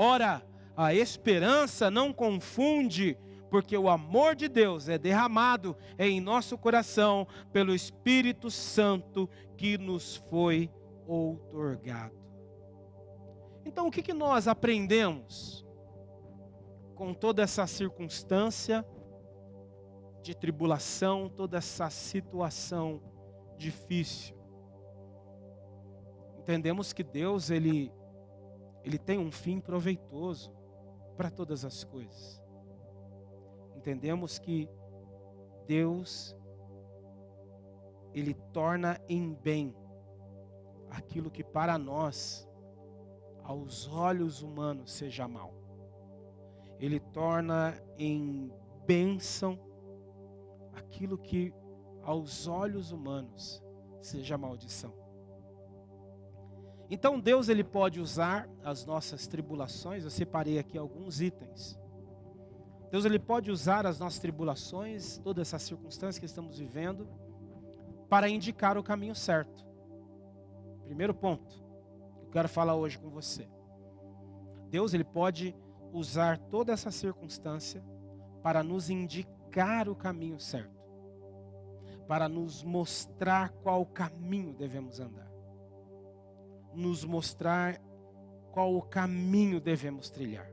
Ora, a esperança não confunde, porque o amor de Deus é derramado em nosso coração pelo Espírito Santo que nos foi outorgado. Então, o que nós aprendemos com toda essa circunstância de tribulação, toda essa situação difícil? Entendemos que Deus, Ele tem um fim proveitoso para todas as coisas. Entendemos que Deus, Ele torna em bem aquilo que para nós, aos olhos humanos, seja mal. Ele torna em bênção aquilo que aos olhos humanos seja maldição. Então Deus ele pode usar as nossas tribulações. Eu separei aqui alguns itens. Deus ele pode usar as nossas tribulações, toda essa circunstância que estamos vivendo, para indicar o caminho certo. Primeiro ponto que eu quero falar hoje com você. Deus, Ele pode usar toda essa circunstância para nos indicar o caminho certo, para nos mostrar qual caminho devemos andar, nos mostrar qual o caminho devemos trilhar.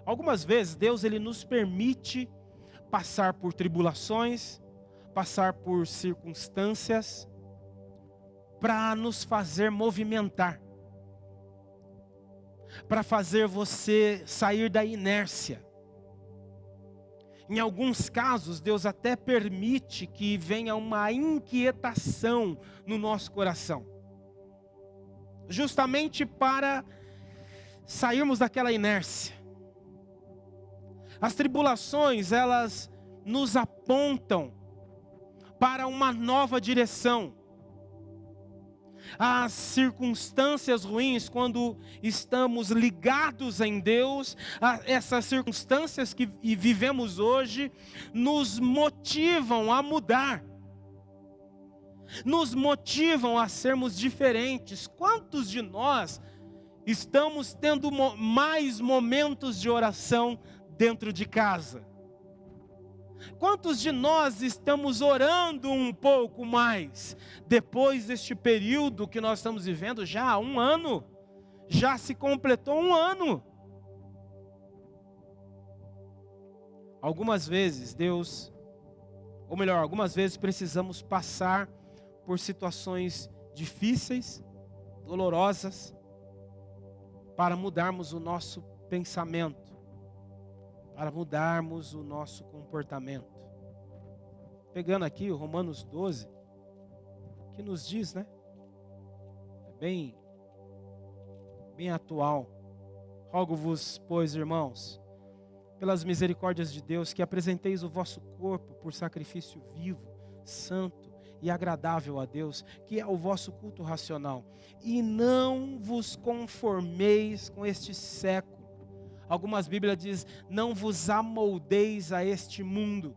Algumas vezes Deus, Ele nos permite passar por tribulações, passar por circunstâncias, para nos fazer movimentar, para fazer você sair da inércia. Em alguns casos, Deus até permite que venha uma inquietação no nosso coração, justamente para sairmos daquela inércia. As tribulações, elas nos apontam para uma nova direção. As circunstâncias ruins, quando estamos ligados em Deus, essas circunstâncias que vivemos hoje, nos motivam a mudar, nos motivam a sermos diferentes. Quantos de nós estamos tendo mais momentos de oração dentro de casa? Quantos de nós estamos orando um pouco mais depois deste período que nós estamos vivendo já há um ano? Já se completou um ano. Algumas vezes algumas vezes precisamos passar por situações difíceis, dolorosas, para mudarmos o nosso pensamento, para mudarmos o nosso comportamento. Pegando aqui o Romanos 12, que nos diz, né? Bem atual. Rogo-vos, pois, irmãos, pelas misericórdias de Deus, que apresenteis o vosso corpo por sacrifício vivo, santo e agradável a Deus, que é o vosso culto racional. E não vos conformeis com este século. Algumas Bíblias dizem, não vos amoldeis a este mundo,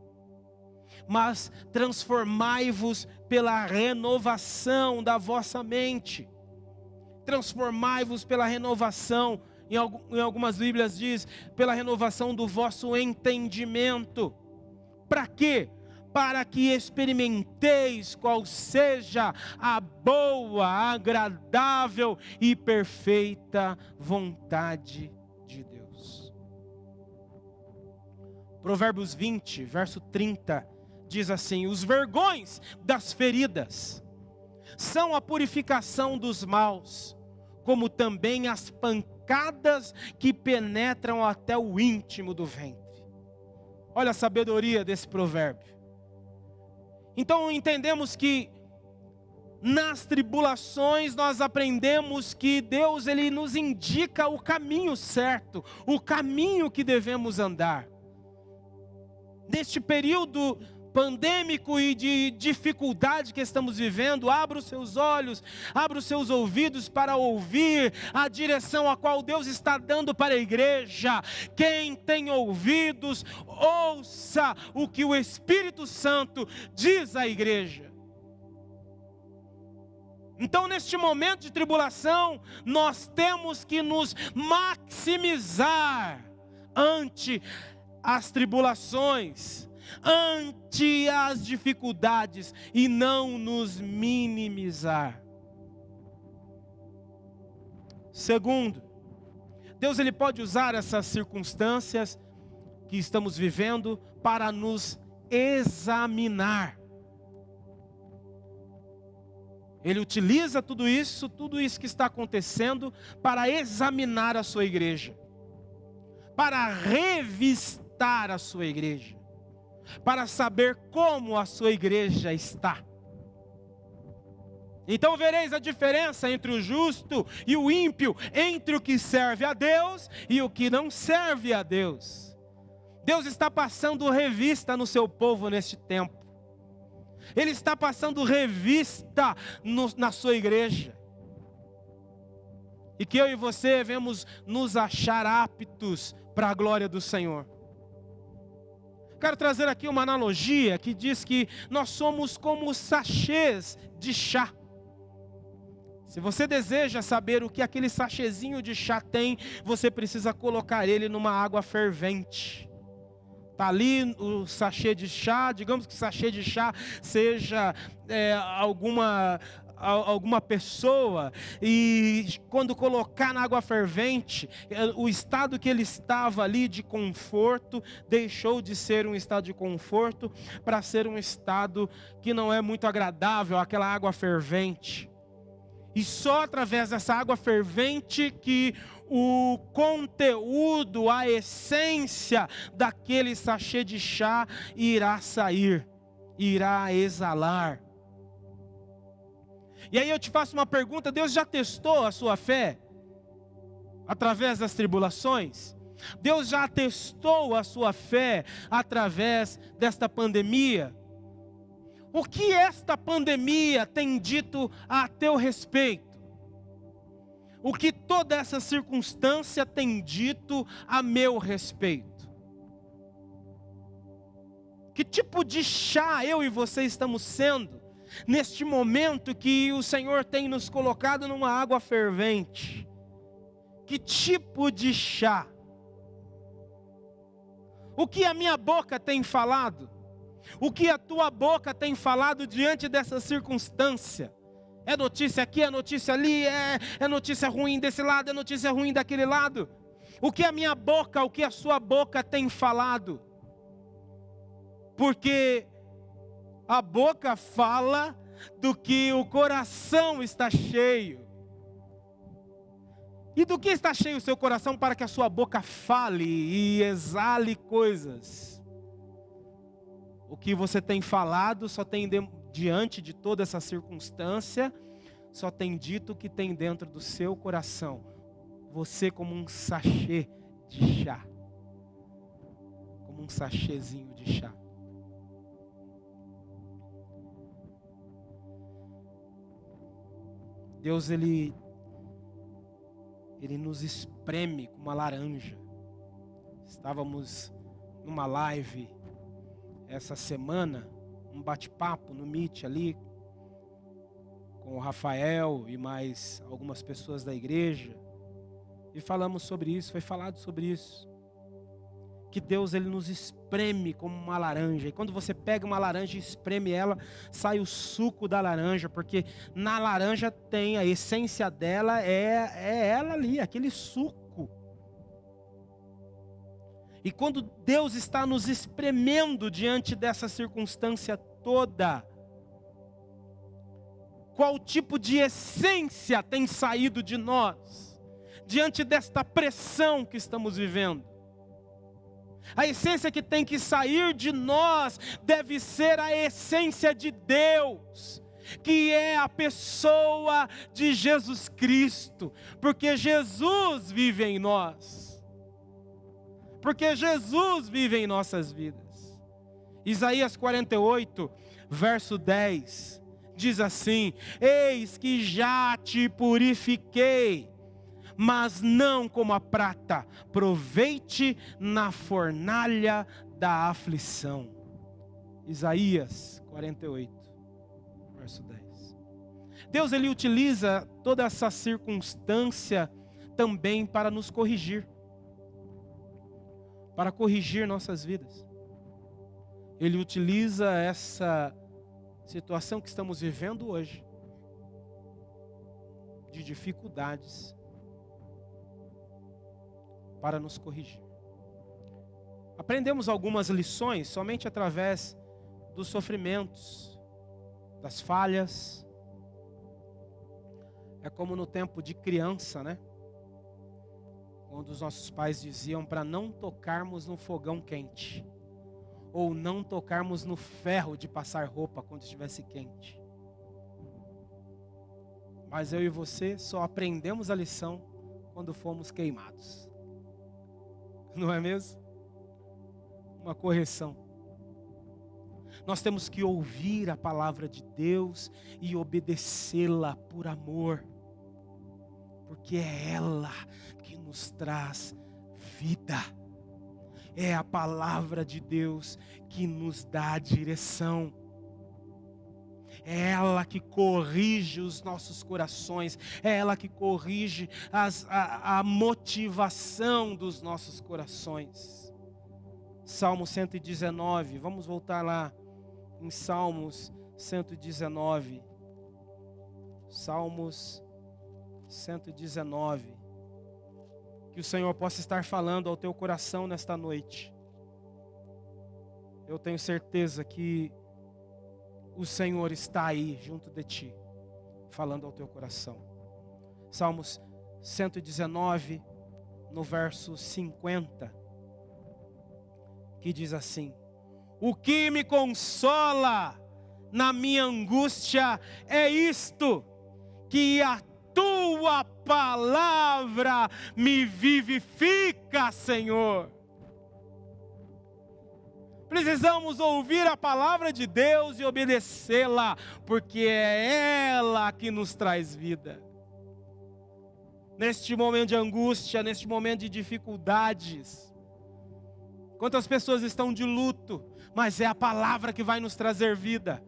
mas transformai-vos pela renovação da vossa mente. Transformai-vos pela renovação, em algumas Bíblias diz, pela renovação do vosso entendimento. Para quê? Para que experimenteis qual seja a boa, agradável e perfeita vontade de Deus. Provérbios 20, verso 30, diz assim: os vergões das feridas são a purificação dos maus, como também as pancadas que penetram até o íntimo do ventre. Olha a sabedoria desse provérbio. Então entendemos que nas tribulações nós aprendemos que Deus, Ele nos indica o caminho certo, o caminho que devemos andar. Neste período pandêmico e de dificuldade que estamos vivendo, abra os seus olhos, abra os seus ouvidos para ouvir a direção a qual Deus está dando para a igreja. Quem tem ouvidos, ouça o que o Espírito Santo diz à igreja. Então, neste momento de tribulação, nós temos que nos maximizar ante as tribulações, ante as dificuldades, e não nos minimizar. Segundo, Deus, Ele pode usar essas circunstâncias que estamos vivendo para nos examinar. Ele utiliza tudo isso que está acontecendo para examinar a sua igreja, para revistar a sua igreja, para saber como a sua igreja está. Então vereis a diferença entre o justo e o ímpio, entre o que serve a Deus e o que não serve a Deus. Deus está passando revista no seu povo neste tempo. Ele está passando revista na sua igreja. E que eu e você devemos nos achar aptos para a glória do Senhor. Quero trazer aqui uma analogia que diz que nós somos como sachês de chá. Se você deseja saber o que aquele sachêzinho de chá tem, você precisa colocar ele numa água fervente. Está ali o sachê de chá, digamos que o sachê de chá seja alguma pessoa, e quando colocar na água fervente, o estado que ele estava ali de conforto, deixou de ser um estado de conforto para ser um estado que não é muito agradável, aquela água fervente. E só através dessa água fervente que o conteúdo, a essência daquele sachê de chá irá sair, irá exalar. E aí eu te faço uma pergunta: Deus já testou a sua fé através das tribulações? Deus já testou a sua fé através desta pandemia? O que esta pandemia tem dito a teu respeito? O que toda essa circunstância tem dito a meu respeito? Que tipo de chá eu e você estamos sendo neste momento que o Senhor tem nos colocado numa água fervente? Que tipo de chá? O que a minha boca tem falado? O que a tua boca tem falado diante dessa circunstância? É notícia aqui, é notícia ali, é notícia ruim desse lado, é notícia ruim daquele lado. O que a minha boca, o que a sua boca tem falado? Porque a boca fala do que o coração está cheio. E do que está cheio o seu coração para que a sua boca fale e exale coisas? O que você tem falado só tem diante de toda essa circunstância, só tem dito o que tem dentro do seu coração. Você como um sachê de chá. Como um sachêzinho de chá. Deus, Ele nos espreme como uma laranja. Estávamos numa live essa semana, um bate-papo no Meet ali, com o Rafael e mais algumas pessoas da igreja, e falamos sobre isso, foi falado sobre isso, que Deus, Ele nos espreme como uma laranja, e quando você pega uma laranja e espreme ela, sai o suco da laranja, porque na laranja tem a essência dela, é ela ali, aquele suco. E quando Deus está nos espremendo diante dessa circunstância toda, qual tipo de essência tem saído de nós, diante desta pressão que estamos vivendo? A essência que tem que sair de nós deve ser a essência de Deus, que é a pessoa de Jesus Cristo, porque Jesus vive em nós. Porque Jesus vive em nossas vidas. Isaías 48, verso 10, diz assim: eis que já te purifiquei, mas não como a prata, provei-te na fornalha da aflição. Isaías 48, verso 10. Deus, Ele utiliza toda essa circunstância também para nos corrigir. Para corrigir nossas vidas. Ele utiliza essa situação que estamos vivendo hoje, de dificuldades, para nos corrigir. Aprendemos algumas lições somente através dos sofrimentos, das falhas. É como no tempo de criança, né? Quando os nossos pais diziam para não tocarmos no fogão quente, ou não tocarmos no ferro de passar roupa quando estivesse quente. Mas eu e você só aprendemos a lição quando fomos queimados. Não é mesmo? Uma correção. Nós temos que ouvir a palavra de Deus e obedecê-la por amor. Porque é ela que nos traz vida. É a palavra de Deus que nos dá a direção. É ela que corrige os nossos corações. É ela que corrige a motivação dos nossos corações. Salmo 119, vamos voltar lá em Salmos 119. Salmos 119. Que o Senhor possa estar falando ao teu coração nesta noite. Eu tenho certeza que o Senhor está aí junto de ti, falando ao teu coração. Salmos 119, no verso 50, que diz assim: o que me consola na minha angústia é isto, que a tua palavra me vivifica, Senhor. Precisamos ouvir a palavra de Deus e obedecê-la, porque é ela que nos traz vida. Neste momento de angústia, neste momento de dificuldades, quantas pessoas estão de luto, mas é a palavra que vai nos trazer vida.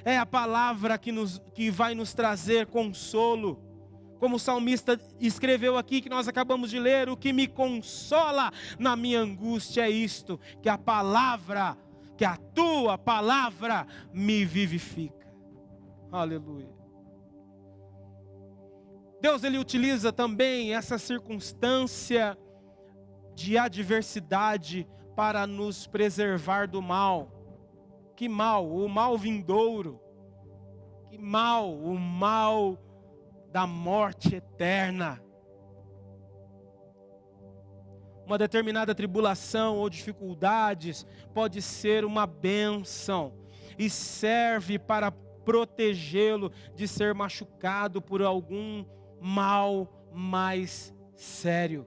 É a palavra que vai nos trazer consolo. Como o salmista escreveu aqui, que nós acabamos de ler: o que me consola na minha angústia é isto, que a palavra, que a tua palavra me vivifica. Aleluia. Deus, Ele utiliza também essa circunstância de adversidade para nos preservar do mal. Que mal? O mal vindouro. Que mal? O mal da morte eterna. Uma determinada tribulação ou dificuldades pode ser uma bênção e serve para protegê-lo de ser machucado por algum mal mais sério.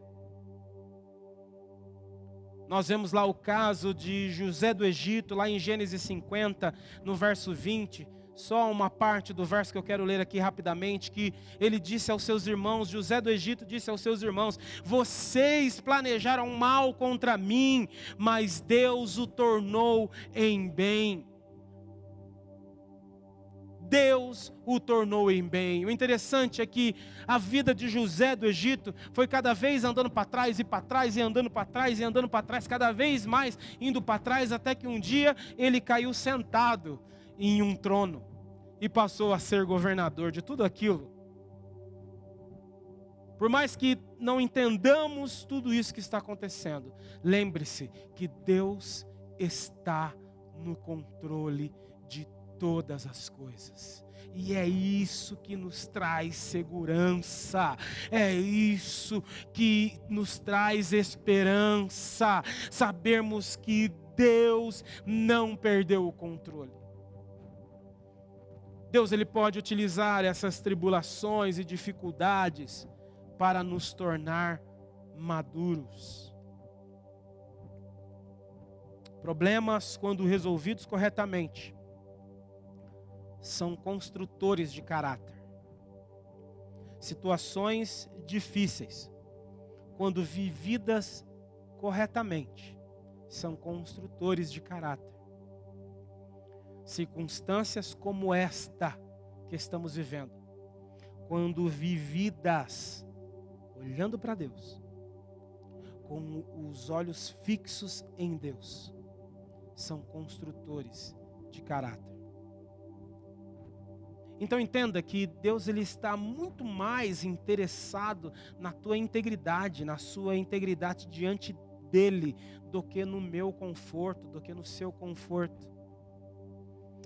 Nós vemos lá o caso de José do Egito, lá em Gênesis 50, no verso 20. Só uma parte do verso que eu quero ler aqui rapidamente, que ele disse aos seus irmãos, José do Egito disse aos seus irmãos: vocês planejaram mal contra mim, mas Deus o tornou em bem. Deus o tornou em bem. O interessante é que a vida de José do Egito foi cada vez andando para trás e para trás, e andando para trás e andando para trás, cada vez mais indo para trás, até que um dia ele caiu sentado em um trono e passou a ser governador de tudo aquilo. Por mais que não entendamos tudo isso que está acontecendo, lembre-se que Deus está no controle de todas as coisas. E é isso que nos traz segurança, é isso que nos traz esperança, sabermos que Deus não perdeu o controle. Deus, Ele pode utilizar essas tribulações e dificuldades para nos tornar maduros. Problemas, quando resolvidos corretamente, são construtores de caráter. Situações difíceis, quando vividas corretamente, são construtores de caráter. Circunstâncias como esta que estamos vivendo, quando vividas olhando para Deus, com os olhos fixos em Deus, são construtores de caráter. Então entenda que Deus, Ele está muito mais interessado na tua integridade, na sua integridade diante dEle, do que no meu conforto, do que no seu conforto.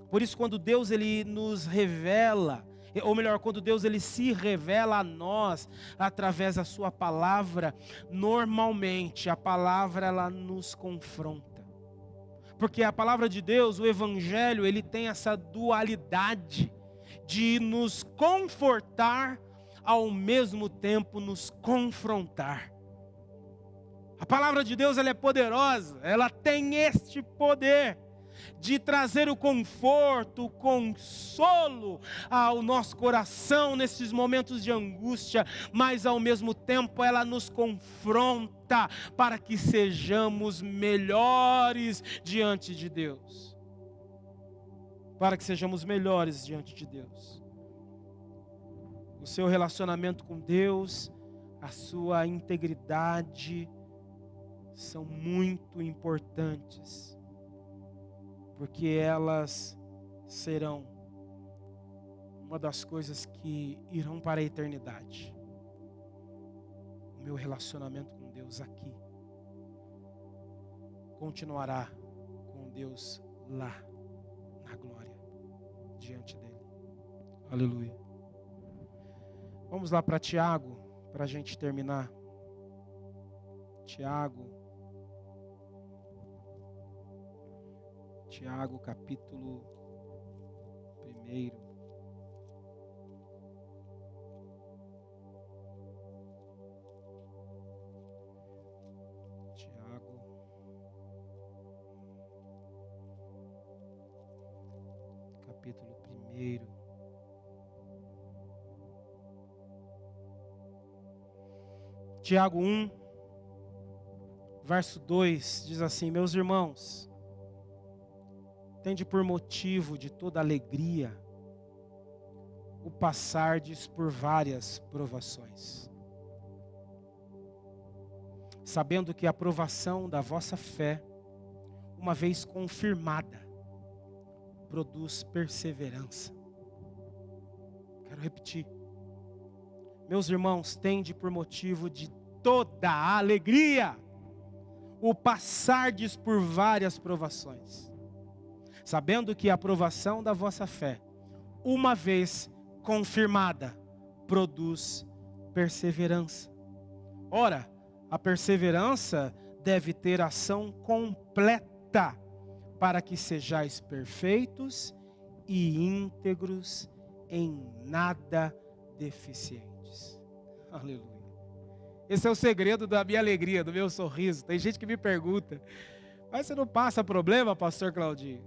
Por isso, quando Deus, Ele nos revela, ou melhor, quando Deus, Ele se revela a nós através da sua palavra, normalmente a palavra, ela nos confronta. Porque a palavra de Deus, o Evangelho, ele tem essa dualidade de nos confortar, ao mesmo tempo nos confrontar. A palavra de Deus, ela é poderosa, ela tem este poder. de trazer o conforto, o consolo ao nosso coração nesses momentos de angústia, mas ao mesmo tempo ela nos confronta para que sejamos melhores diante de Deus. Para que sejamos melhores diante de Deus. O seu relacionamento com Deus, a sua integridade são muito importantes, porque elas serão uma das coisas que irão para a eternidade. O meu relacionamento com Deus aqui continuará com Deus lá, na glória, diante dele. Aleluia. Vamos lá para Tiago, para a gente terminar. Tiago capítulo 1. Tiago, capítulo 1. Tiago 1, verso 2, diz assim: meus irmãos, tende por motivo de toda alegria o passardes por várias provações, sabendo que a provação da vossa fé, uma vez confirmada, produz perseverança. Quero repetir. Meus irmãos, tende por motivo de toda alegria o passardes por várias provações, sabendo que a aprovação da vossa fé, uma vez confirmada, produz perseverança. Ora, a perseverança deve ter ação completa, para que sejais perfeitos e íntegros, em nada deficientes. Aleluia. Esse é o segredo da minha alegria, do meu sorriso. Tem gente que me pergunta: mas você não passa problema, pastor Claudinho?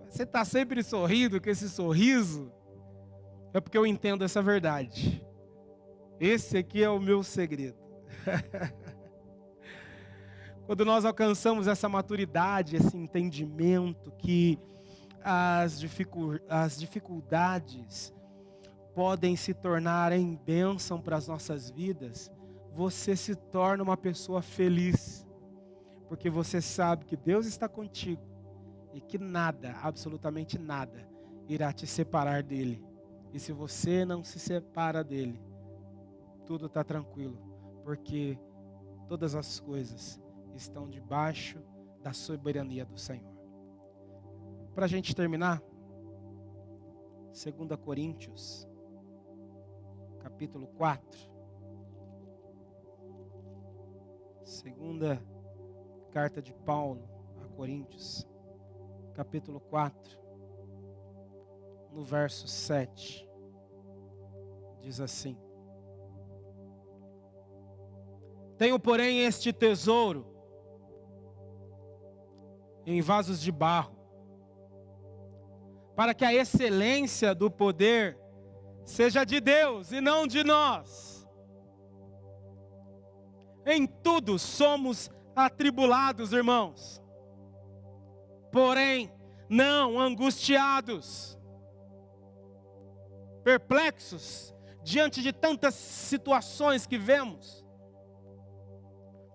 Você está sempre sorrindo com esse sorriso? É porque eu entendo essa verdade. Esse aqui é o meu segredo. Quando nós alcançamos essa maturidade, esse entendimento que as dificuldades podem se tornar em bênção para as nossas vidas, você se torna uma pessoa feliz, porque você sabe que Deus está contigo e que nada, absolutamente nada, irá te separar dele. E se você não se separa dele, tudo está tranquilo, porque todas as coisas estão debaixo da soberania do Senhor. Para a gente terminar, 2 Coríntios, capítulo 4. Segunda carta de Paulo a Coríntios, capítulo 4, no verso 7, diz assim: tenho, porém, este tesouro em vasos de barro, para que a excelência do poder seja de Deus e não de nós. Em tudo somos atribulados, irmãos, porém não angustiados, perplexos diante de tantas situações que vemos,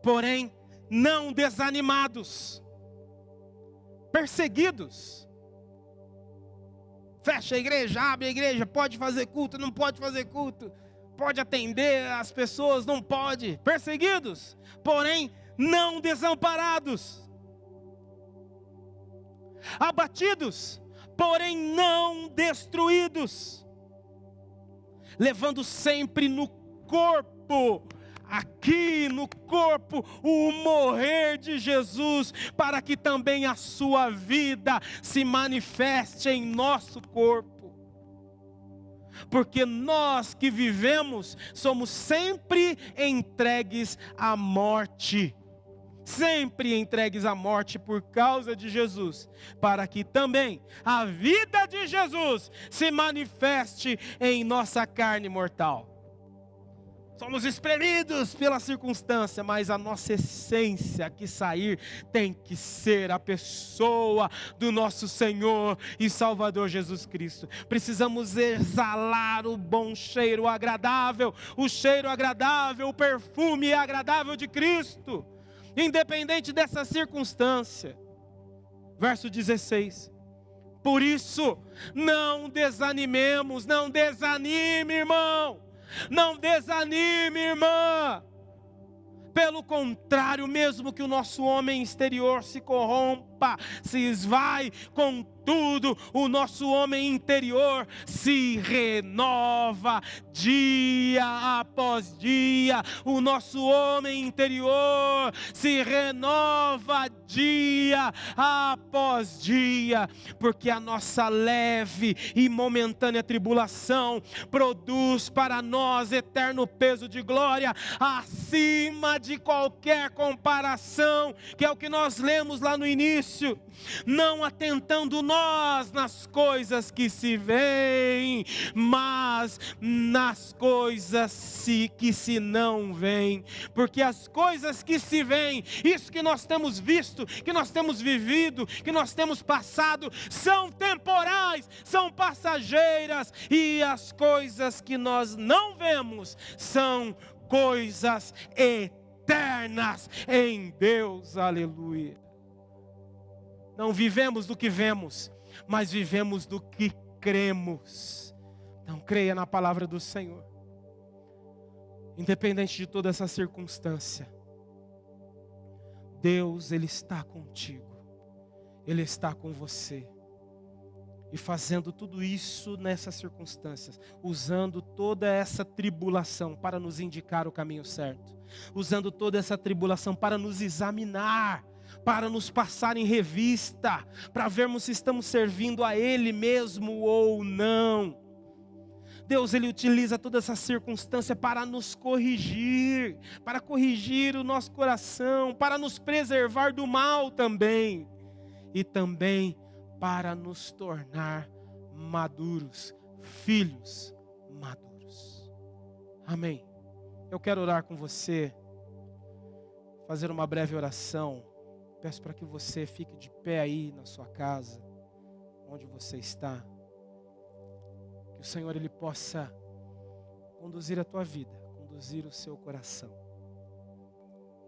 porém não desanimados, perseguidos. Fecha a igreja, abre a igreja, pode fazer culto, não pode fazer culto, pode atender as pessoas, não pode. Perseguidos, porém não desamparados. Abatidos, porém não destruídos. Levando sempre no corpo, aqui no corpo, o morrer de Jesus, para que também a sua vida se manifeste em nosso corpo. Porque nós que vivemos somos sempre entregues à morte, sempre entregues à morte por causa de Jesus, para que também a vida de Jesus se manifeste em nossa carne mortal. Somos espremidos pela circunstância, mas a nossa essência que sair tem que ser a pessoa do nosso Senhor e Salvador Jesus Cristo. Precisamos exalar o bom cheiro, o cheiro agradável, o perfume agradável de Cristo, independente dessa circunstância. Verso 16. Por isso, não desanimemos, não desanime, irmão. Não desanime, irmã. Pelo contrário, mesmo que o nosso homem exterior se corrompa, se esvai, contudo, o nosso homem interior se renova dia após dia. O nosso homem interior se renova dia após dia, porque a nossa leve e momentânea tribulação produz para nós eterno peso de glória acima de qualquer comparação, que é o que nós lemos lá no início. Não atentando nós nas coisas que se veem, mas nas coisas que se não veem. Porque as coisas que se veem, isso que nós temos visto, que nós temos vivido, que nós temos passado, são temporais, são passageiras. E as coisas que nós não vemos são coisas eternas em Deus. Aleluia. Não vivemos do que vemos, mas vivemos do que cremos. Então creia na palavra do Senhor. Independente de toda essa circunstância, Deus, Ele está contigo. Ele está com você. E fazendo tudo isso nessas circunstâncias, usando toda essa tribulação para nos indicar o caminho certo, usando toda essa tribulação para nos examinar, para nos passar em revista, para vermos se estamos servindo a Ele mesmo ou não. Deus, Ele utiliza toda essa circunstância para nos corrigir, para corrigir o nosso coração, para nos preservar do mal também, e também para nos tornar maduros, filhos maduros. Amém. Eu quero orar com você, fazer uma breve oração. Peço para que você fique de pé aí na sua casa, onde você está. Que o Senhor, Ele possa conduzir a tua vida, conduzir o seu coração.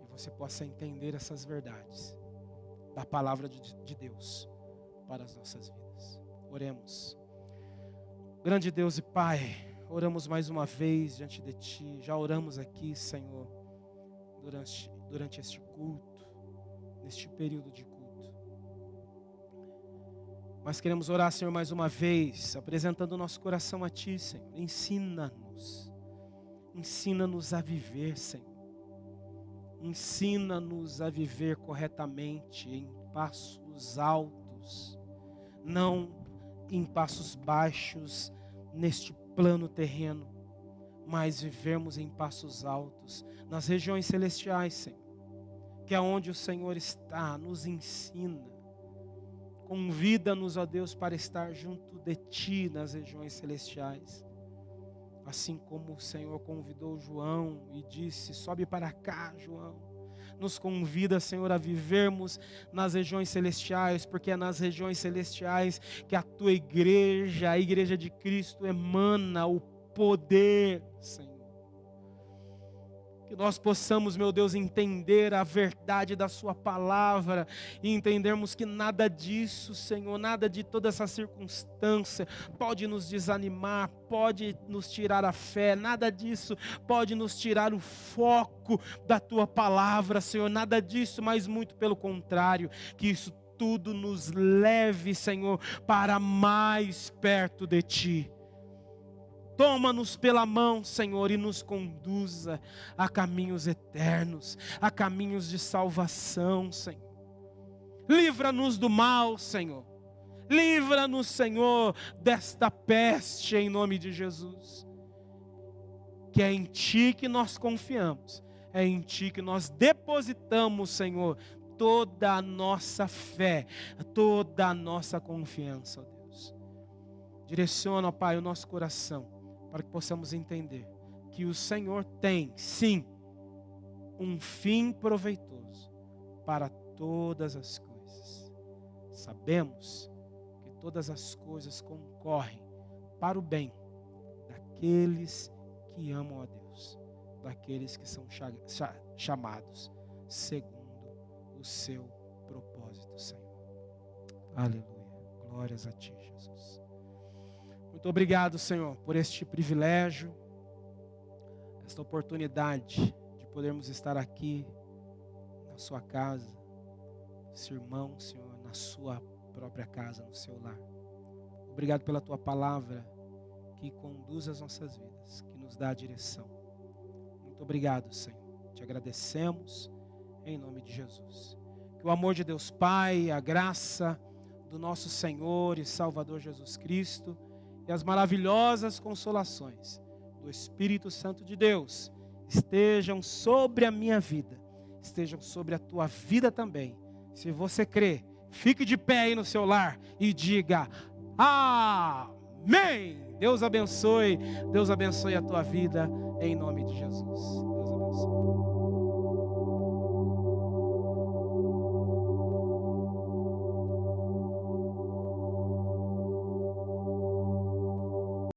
E você possa entender essas verdades da palavra de Deus para as nossas vidas. Oremos. Grande Deus e Pai, oramos mais uma vez diante de Ti. Já oramos aqui, Senhor, durante este culto, neste período de culto. Mas queremos orar, Senhor, mais uma vez, apresentando o nosso coração a Ti, Senhor. Ensina-nos a viver, Senhor. Ensina-nos a viver corretamente, em passos altos, não em passos baixos neste plano terreno, mas vivermos em passos altos, nas regiões celestiais, Senhor. Que é onde o Senhor está, nos ensina. Convida-nos, ó Deus, para estar junto de Ti nas regiões celestiais. Assim como o Senhor convidou João e disse: sobe para cá, João. Nos convida, Senhor, a vivermos nas regiões celestiais, porque é nas regiões celestiais que a Tua igreja, a igreja de Cristo, emana o poder, Senhor. Que nós possamos, meu Deus, entender a verdade da Sua palavra e entendermos que nada disso, Senhor, nada de toda essa circunstância pode nos desanimar, pode nos tirar a fé, nada disso pode nos tirar o foco da Tua palavra, Senhor, nada disso, mas muito pelo contrário, que isso tudo nos leve, Senhor, para mais perto de Ti. Toma-nos pela mão, Senhor, e nos conduza a caminhos eternos, a caminhos de salvação, Senhor. Livra-nos do mal, Senhor. Livra-nos, Senhor, desta peste, em nome de Jesus. Que é em Ti que nós confiamos. é em Ti que nós depositamos, Senhor, toda a nossa fé, toda a nossa confiança, ó Deus. Direciona, ó Pai, o nosso coração, para que possamos entender que o Senhor tem, sim, um fim proveitoso para todas as coisas. Sabemos que todas as coisas concorrem para o bem daqueles que amam a Deus, daqueles que são chamados segundo o seu propósito, Senhor. Aleluia. Glórias a Ti, Jesus. Muito obrigado, Senhor, por este privilégio, esta oportunidade de podermos estar aqui na sua casa, esse irmão, Senhor, na sua própria casa, no seu lar. Obrigado pela Tua palavra que conduz as nossas vidas, que nos dá a direção. Muito obrigado, Senhor. Te agradecemos em nome de Jesus. Que o amor de Deus Pai, a graça do nosso Senhor e Salvador Jesus Cristo e as maravilhosas consolações do Espírito Santo de Deus estejam sobre a minha vida, estejam sobre a tua vida também. Se você crê, fique de pé aí no seu lar e diga amém. Deus abençoe a tua vida em nome de Jesus.